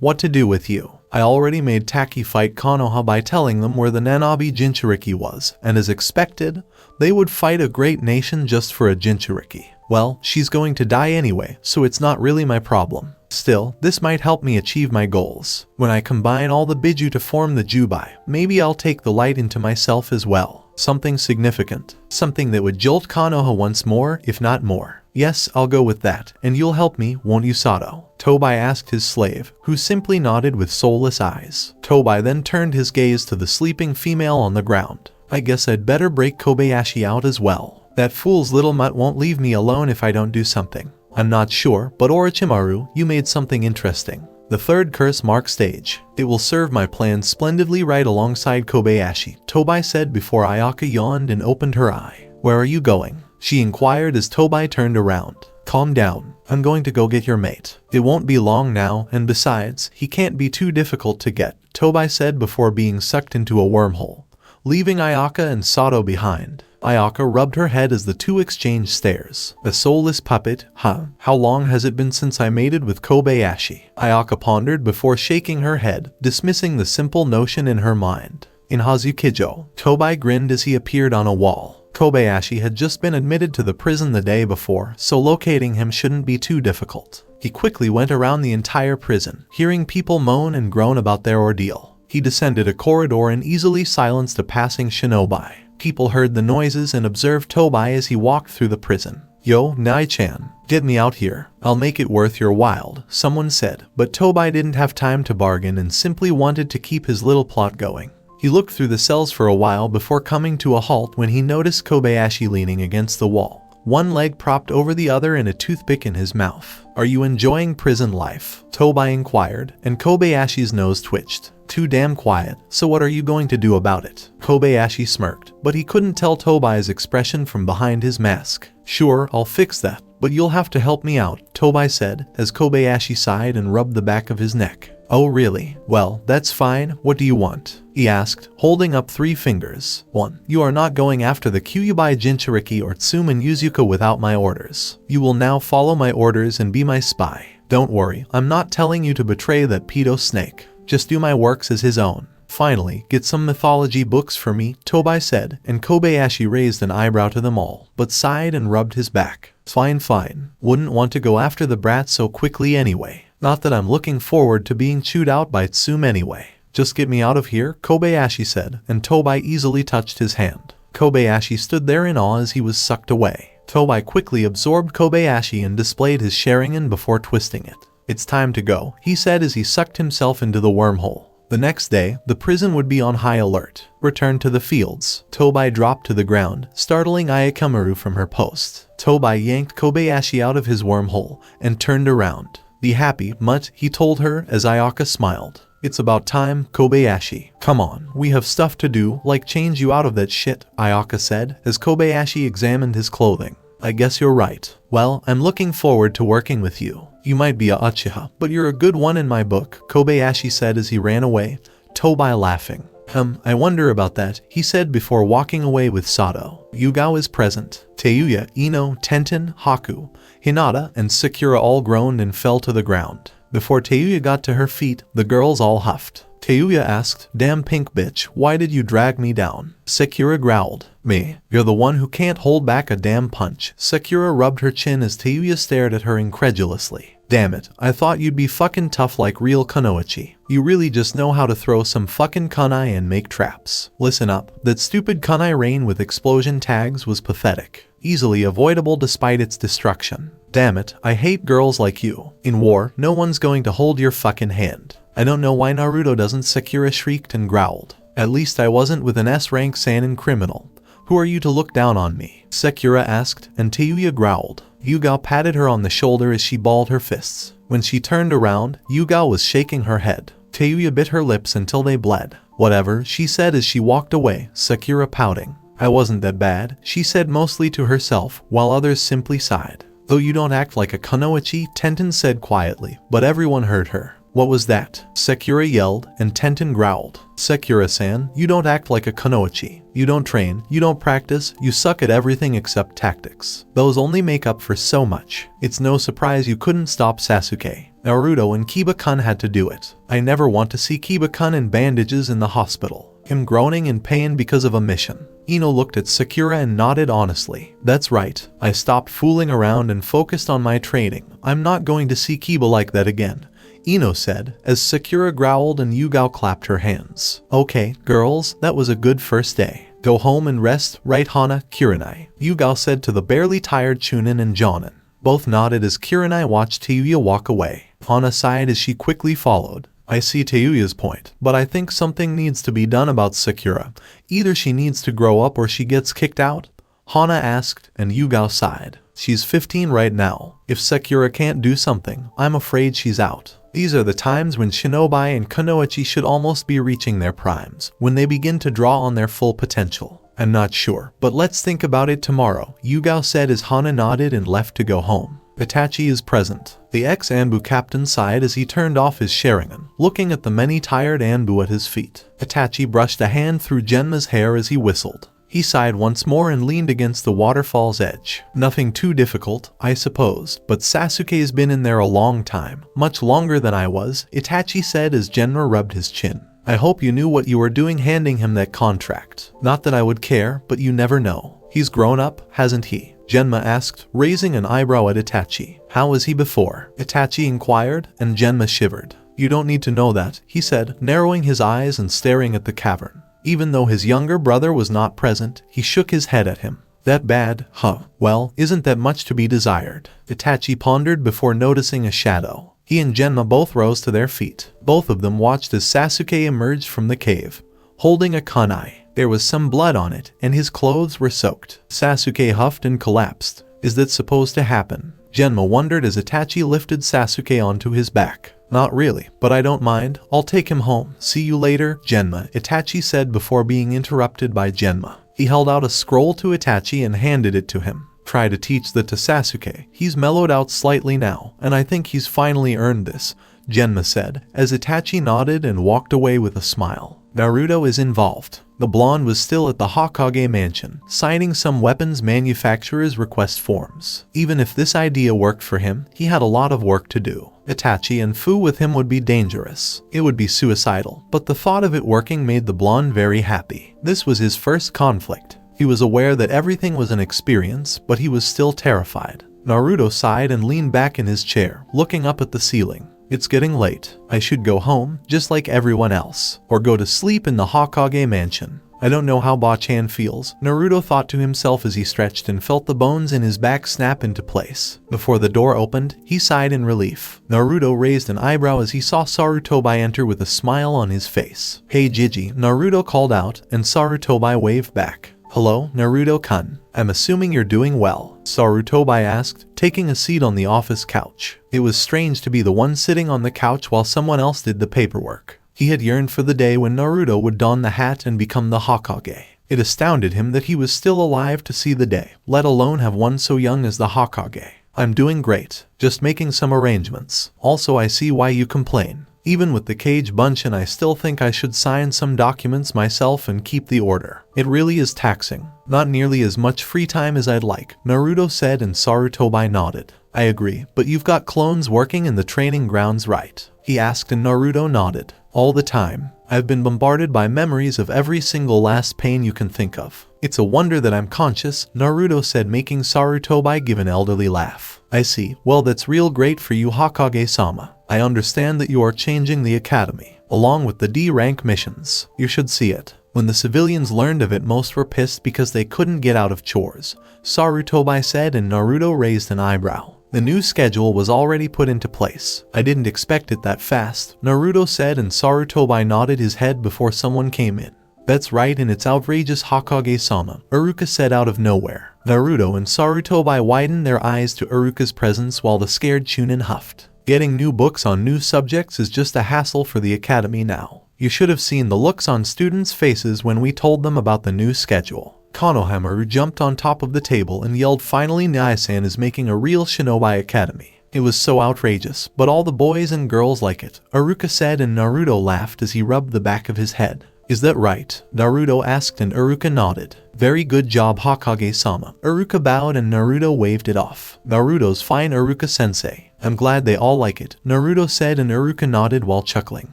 [SPEAKER 2] What to do with you? I already made Taki fight Konoha by telling them where the Nanabi Jinchuriki was, and as expected, they would fight a great nation just for a Jinchuriki. Well, she's going to die anyway, so it's not really my problem. Still, this might help me achieve my goals. When I combine all the Bijou to form the Jubai, maybe I'll take the light into myself as well. Something significant. Something that would jolt Konoha once more, if not more. Yes, I'll go with that, and you'll help me, won't you, Sato? Tobi asked his slave, who simply nodded with soulless eyes. Tobi then turned his gaze to the sleeping female on the ground. I guess I'd better break Kobayashi out as well. That fool's little mutt won't leave me alone if I don't do something. I'm not sure, but Orochimaru, you made something interesting. The third curse marks stage. It will serve my plan splendidly right alongside Kobayashi, Tobi said before Ayaka yawned and opened her eye. Where are you going? She inquired as Tobi turned around. Calm down. I'm going to go get your mate. It won't be long now, and besides, he can't be too difficult to get, Tobi said before being sucked into a wormhole, leaving Ayaka and Sato behind. Ayaka rubbed her head as the two exchanged stares. A soulless puppet, huh? How long has it been since I mated with Kobayashi? Ayaka pondered before shaking her head, dismissing the simple notion in her mind. In Hazukijo, Tobi grinned as he appeared on a wall. Kobayashi had just been admitted to the prison the day before, so locating him shouldn't be too difficult. He quickly went around the entire prison, hearing people moan and groan about their ordeal. He descended a corridor and easily silenced a passing shinobi. People heard the noises and observed Tobi as he walked through the prison. Yo, Nai-chan, get me out here. I'll make it worth your while, someone said, but Tobi didn't have time to bargain and simply wanted to keep his little plot going. He looked through the cells for a while before coming to a halt when he noticed Kobayashi leaning against the wall, one leg propped over the other and a toothpick in his mouth. Are you enjoying prison life? Tobi inquired, and Kobayashi's nose twitched. Too damn quiet, so what are you going to do about it? Kobayashi smirked, but he couldn't tell Tobi's expression from behind his mask. Sure, I'll fix that, but you'll have to help me out, Tobi said, as Kobayashi sighed and rubbed the back of his neck. Oh really? Well, that's fine. What do you want? He asked, holding up 3 fingers. 1. You are not going after the Kyuubi Jinchuriki or Tsuman Yuzuka without my orders. You will now follow my orders and be my spy. Don't worry, I'm not telling you to betray that pedo snake. Just do my works as his own. Finally, get some mythology books for me, Tobi said, and Kobayashi raised an eyebrow to them all, but sighed and rubbed his back. Fine. Wouldn't want to go after the brat so quickly anyway. Not that I'm looking forward to being chewed out by Tsum anyway. Just get me out of here, Kobayashi said, and Tobi easily touched his hand. Kobayashi stood there in awe as he was sucked away. Tobi quickly absorbed Kobayashi and displayed his Sharingan before twisting it. It's time to go, he said as he sucked himself into the wormhole. The next day, the prison would be on high alert. Return to the fields. Tobi dropped to the ground, startling Ayakamaru from her post. Tobi yanked Kobayashi out of his wormhole and turned around. The happy mutt, he told her as Ayaka smiled. It's about time, Kobayashi. Come on, we have stuff to do, like change you out of that shit, Ayaka said, as Kobayashi examined his clothing. I guess you're right. Well, I'm looking forward to working with you. You might be a Uchiha, but you're a good one in my book, Kobayashi said as he ran away, Tobi laughing. I wonder about that, he said before walking away with Sato. Yugao is present. Teuya, Ino, Tenten, Haku, Hinata, and Sakura all groaned and fell to the ground. Before Teuya got to her feet, the girls all huffed. Teuya asked, "Damn pink bitch, why did you drag me down?" Sakura growled, "Me? You're the one who can't hold back a damn punch." Sakura rubbed her chin as Teuya stared at her incredulously. "Damn it, I thought you'd be fucking tough like real kunoichi. You really just know how to throw some fucking kunai and make traps." Listen up, that stupid kunai rain with explosion tags was pathetic. Easily avoidable despite its destruction. Damn it, I hate girls like you. In war, no one's going to hold your fucking hand. I don't know why Naruto doesn't. Sakura shrieked and growled. At least I wasn't with an S-rank Sannin criminal. Who are you to look down on me? Sakura asked, and Teuya growled. Yugao patted her on the shoulder as she balled her fists. When she turned around, Yugao was shaking her head. Teuya bit her lips until they bled. "Whatever," she said as she walked away, Sakura pouting. "I wasn't that bad," she said mostly to herself, while others simply sighed. "Though you don't act like a kunoichi," Tenten said quietly, but everyone heard her. "What was that?" Sakura yelled, and Tenten growled. "Sakura-san, you don't act like a kunoichi. You don't train, you don't practice, you suck at everything except tactics. Those only make up for so much. It's no surprise you couldn't stop Sasuke. Naruto and Kiba-kun had to do it. I never want to see Kiba-kun in bandages in the hospital. Him groaning in pain because of a mission." Ino looked at Sakura and nodded honestly. "That's right. I stopped fooling around and focused on my training. I'm not going to see Kiba like that again," Ino said, as Sakura growled and Yugao clapped her hands. "Okay, girls, that was a good first day. Go home and rest, right Hana, Kurenai?" Yugao said to the barely tired Chunin and Jonin. Both nodded as Kurenai watched Teuya walk away. Hana sighed as she quickly followed. "I see Teuya's point, but I think something needs to be done about Sakura. Either she needs to grow up or she gets kicked out." Hana asked, and Yugao sighed. "She's 15 right now. If Sakura can't do something, I'm afraid she's out. These are the times when shinobi and kunoichi should almost be reaching their primes, when they begin to draw on their full potential. I'm not sure, but let's think about it tomorrow," Yugao said as Hana nodded and left to go home. Itachi is present. The ex-Anbu captain sighed as he turned off his Sharingan, looking at the many tired Anbu at his feet. Itachi brushed a hand through Genma's hair as he whistled. He sighed once more and leaned against the waterfall's edge. "Nothing too difficult, I suppose, but Sasuke's been in there a long time, much longer than I was," Itachi said as Genma rubbed his chin. "I hope you knew what you were doing handing him that contract. Not that I would care, but you never know. He's grown up, hasn't he?" Genma asked, raising an eyebrow at Itachi. "How was he before?" Itachi inquired, and Genma shivered. "You don't need to know that," he said, narrowing his eyes and staring at the cavern. Even though his younger brother was not present, he shook his head at him. "That bad, huh? Well, isn't that much to be desired?" Itachi pondered before noticing a shadow. He and Genma both rose to their feet. Both of them watched as Sasuke emerged from the cave, holding a kunai. There was some blood on it, and his clothes were soaked. Sasuke huffed and collapsed. "Is that supposed to happen?" Genma wondered as Itachi lifted Sasuke onto his back. "Not really, but I don't mind. I'll take him home. See you later, Genma," Itachi said before being interrupted by Genma. He held out a scroll to Itachi and handed it to him. "Try to teach that to Sasuke. He's mellowed out slightly now, and I think he's finally earned this," Genma said, as Itachi nodded and walked away with a smile. Naruto is involved. The blonde was still at the Hokage mansion, signing some weapons manufacturer's request forms. Even if this idea worked for him, he had a lot of work to do. Itachi and Fu with him would be dangerous. It would be suicidal, but the thought of it working made the blonde very happy. This was his first conflict. He was aware that everything was an experience, but he was still terrified. Naruto sighed and leaned back in his chair, looking up at the ceiling. "It's getting late. I should go home, just like everyone else, or go to sleep in the Hokage mansion. I don't know how Bachan feels," Naruto thought to himself as he stretched and felt the bones in his back snap into place. Before the door opened, he sighed in relief. Naruto raised an eyebrow as he saw Sarutobi enter with a smile on his face. "Hey Jiji," Naruto called out, and Sarutobi waved back. "Hello, Naruto-kun. I'm assuming you're doing well," Sarutobi asked, taking a seat on the office couch. It was strange to be the one sitting on the couch while someone else did the paperwork. He had yearned for the day when Naruto would don the hat and become the Hokage. It astounded him that he was still alive to see the day, let alone have one so young as the Hokage. "I'm doing great, just making some arrangements. Also I see why you complain. Even with the cage bunch, and I still think I should sign some documents myself and keep the order. It really is taxing. Not nearly as much free time as I'd like, Naruto said, and Sarutobi nodded. I agree, but you've got clones working in the training grounds, right? He asked, and Naruto nodded. All the time. I've been bombarded by memories of every single last pain you can think of. It's a wonder that I'm conscious, Naruto said, making Sarutobi give an elderly laugh. I see. Well, that's real great for you, Hokage-sama. I understand that you are changing the academy, along with the D-rank missions. You should see it. When the civilians learned of it, most were pissed because they couldn't get out of chores, Sarutobi said, and Naruto raised an eyebrow. The new schedule was already put into place. I didn't expect it that fast, Naruto said, and Sarutobi nodded his head before someone came in. That's right, and it's outrageous, Hokage-sama, Iruka said out of nowhere. Naruto and Sarutobi widened their eyes to Iruka's presence while the scared Chunin huffed. Getting new books on new subjects is just a hassle for the academy now. You should have seen the looks on students' faces when we told them about the new schedule. Konohamaru jumped on top of the table and yelled, finally, Nai-san is making a real shinobi academy. It was so outrageous, but all the boys and girls like it, Iruka said, and Naruto laughed as he rubbed the back of his head. Is that right? Naruto asked, and Iruka nodded. Very good job, Hokage-sama. Iruka bowed and Naruto waved it off. Naruto's fine, Iruka-sensei. I'm glad they all like it, Naruto said, and Iruka nodded while chuckling.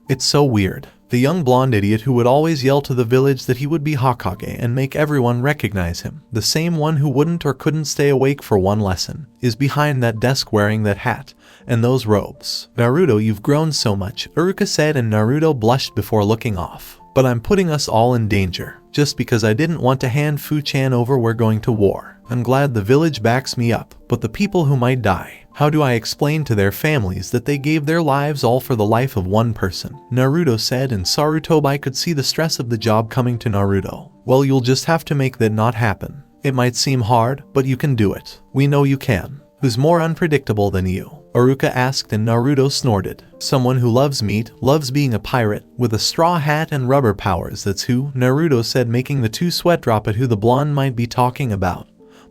[SPEAKER 2] It's so weird. The young blonde idiot who would always yell to the village that he would be Hokage and make everyone recognize him, the same one who wouldn't or couldn't stay awake for one lesson, is behind that desk wearing that hat and those robes. Naruto, you've grown so much, Iruka said, and Naruto blushed before looking off. But I'm putting us all in danger. Just because I didn't want to hand Fu-chan over, we're going to war. I'm glad the village backs me up, but the people who might die, how do I explain to their families that they gave their lives all for the life of one person? Naruto said, and Sarutobi could see the stress of the job coming to Naruto. Well, you'll just have to make that not happen. It might seem hard, but you can do it. We know you can. Who's more unpredictable than you? Iruka asked, and Naruto snorted. Someone who loves meat, loves being a pirate, with a straw hat and rubber powers, that's who, Naruto said, making the two sweat drop at who the blonde might be talking about,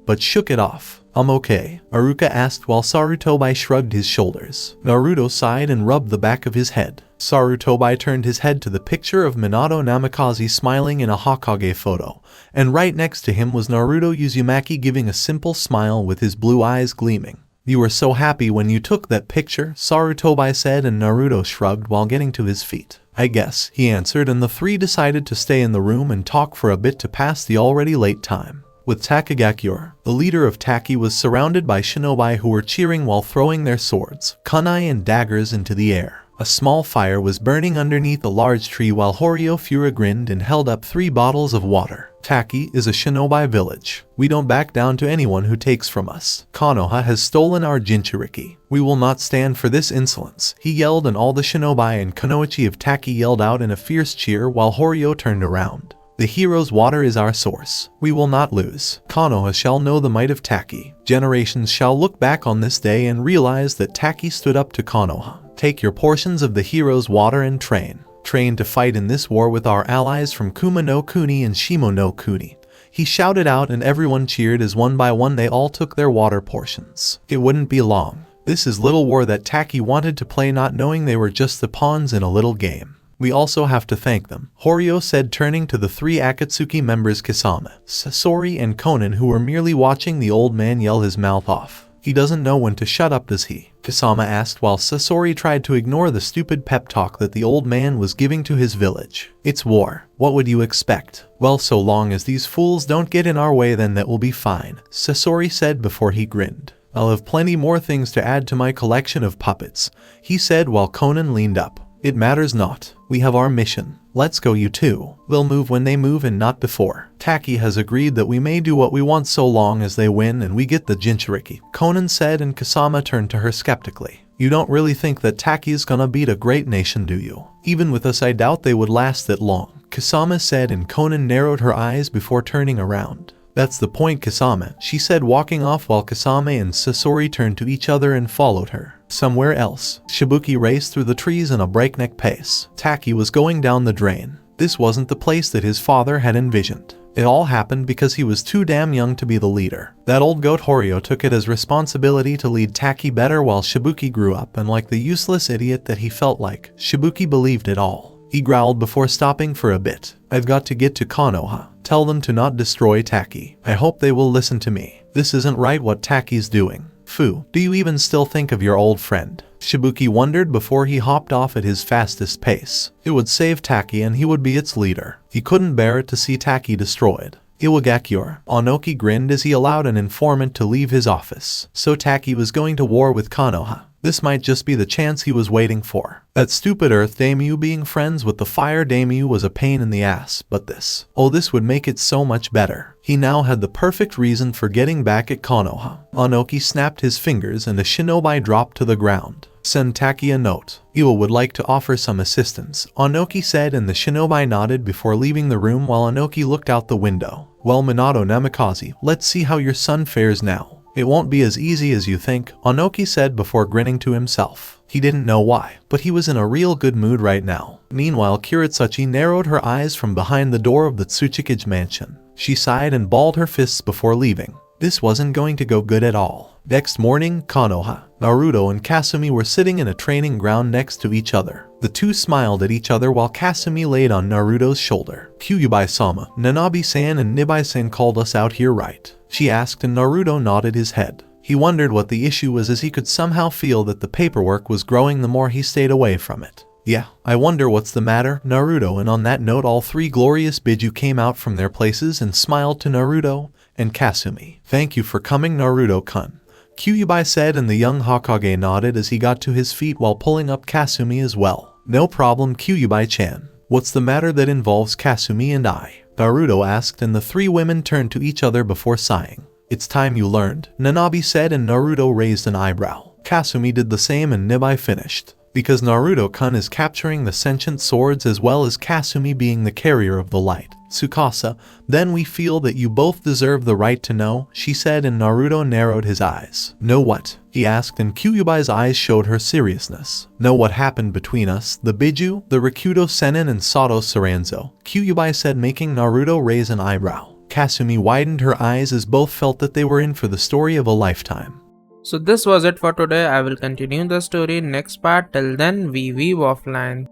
[SPEAKER 2] but shook it off. I'm okay, Iruka asked while Sarutobi shrugged his shoulders. Naruto sighed and rubbed the back of his head. Sarutobi turned his head to the picture of Minato Namikaze smiling in a Hokage photo, and right next to him was Naruto Uzumaki giving a simple smile with his blue eyes gleaming. You were so happy when you took that picture, Sarutobi said, and Naruto shrugged while getting to his feet. I guess, he answered, and the three decided to stay in the room and talk for a bit to pass the already late time. With Takagakure, the leader of Taki, was surrounded by shinobi who were cheering while throwing their swords, kunai, and daggers into the air. A small fire was burning underneath a large tree while Horio Fura grinned and held up 3 bottles of water. Taki is a shinobi village. We don't back down to anyone who takes from us. Konoha has stolen our Jinchuriki. We will not stand for this insolence, he yelled, and all the shinobi and kunoichi of Taki yelled out in a fierce cheer while Horio turned around. The hero's water is our source. We will not lose. Konoha shall know the might of Taki. Generations shall look back on this day and realize that Taki stood up to Konoha. Take your portions of the hero's water and train. Train to fight in this war with our allies from Kuma no Kuni and Shimo no Kuni. He shouted out, and everyone cheered as one by one they all took their water portions. It wouldn't be long. This is little war that Taki wanted to play, not knowing they were just the pawns in a little game. We also have to thank them, Horio said, turning to the 3 Akatsuki members Kasumi, Sasori, and Konan, who were merely watching the old man yell his mouth off. He doesn't know when to shut up, does he? Kasumi asked while Sasori tried to ignore the stupid pep talk that the old man was giving to his village. It's war. What would you expect? Well, so long as these fools don't get in our way, then that will be fine, Sasori said before he grinned. I'll have plenty more things to add to my collection of puppets, he said while Konan leaned up. It matters not. We have our mission. Let's go, you two. They'll move when they move and not before. Taki has agreed that we may do what we want so long as they win and we get the Jinchuriki, Konan said, and Kasumi turned to her skeptically. You don't really think that Taki's gonna beat a great nation, do you? Even with us, I doubt they would last that long, Kasumi said, and Konan narrowed her eyes before turning around. That's the point, Kasumi, she said, walking off while Kasumi and Sasori turned to each other and followed her. Somewhere else, Shibuki raced through the trees in a breakneck pace. Taki was going down the drain. This wasn't the place that his father had envisioned. It all happened because he was too damn young to be the leader. That old goat Horio took it as responsibility to lead Taki better while Shibuki grew up, and like the useless idiot that he felt like, Shibuki believed it all. He growled before stopping for a bit. I've got to get to Konoha. Tell them to not destroy Taki. I hope they will listen to me. This isn't right what Taki's doing. Fu, do you even still think of your old friend? Shibuki wondered before he hopped off at his fastest pace. It would save Taki and he would be its leader. He couldn't bear it to see Taki destroyed. Iwagakure. Onoki grinned as he allowed an informant to leave his office. So Taki was going to war with Konoha. This might just be the chance he was waiting for. That stupid Earth Daimyo being friends with the Fire Daimyo was a pain in the ass, but this would make it so much better. He now had the perfect reason for getting back at Konoha. Onoki snapped his fingers and the shinobi dropped to the ground. Send Taki a note. Iwa would like to offer some assistance, Onoki said, and the shinobi nodded before leaving the room while Onoki looked out the window. Well, Minato Namikaze, let's see how your son fares now. It won't be as easy as you think, Onoki said before grinning to himself. He didn't know why, but he was in a real good mood right now. Meanwhile, Kuretsuchi narrowed her eyes from behind the door of the Tsuchikage mansion. She sighed and balled her fists before leaving. This wasn't going to go good at all. Next morning, Konoha, Naruto and Kasumi were sitting in a training ground next to each other. The two smiled at each other while Kasumi laid on Naruto's shoulder. Kyuubi-sama, Nanabi-san and Nibai-san called us out here, right? She asked, and Naruto nodded his head. He wondered what the issue was, as he could somehow feel that the paperwork was growing the more he stayed away from it. Yeah, I wonder what's the matter, Naruto. And on that note, all three glorious Bijou came out from their places and smiled to Naruto and Kasumi. Thank you for coming, Naruto-kun, Kyuubi said, and the young Hokage nodded as he got to his feet while pulling up Kasumi as well. No problem, Kyuubi-chan. What's the matter that involves Kasumi and I? Naruto asked, and the three women turned to each other before sighing. It's time you learned, Nanabi said, and Naruto raised an eyebrow. Kasumi did the same and Nibai finished. Because Naruto-kun is capturing the sentient swords as well as Kasumi being the carrier of the light, Tsukasa, then we feel that you both deserve the right to know, she said, and Naruto narrowed his eyes. Know what? He asked, and Kyuubi's eyes showed her seriousness. Know what happened between us, the Bijou, the Rikudo Senin and Sato Soranzo, Kyuubi said, making Naruto raise an eyebrow. Kasumi widened her eyes as both felt that they were in for the story of a lifetime.
[SPEAKER 1] So this was it for today. I will continue the story next part. Till then, we weave offline.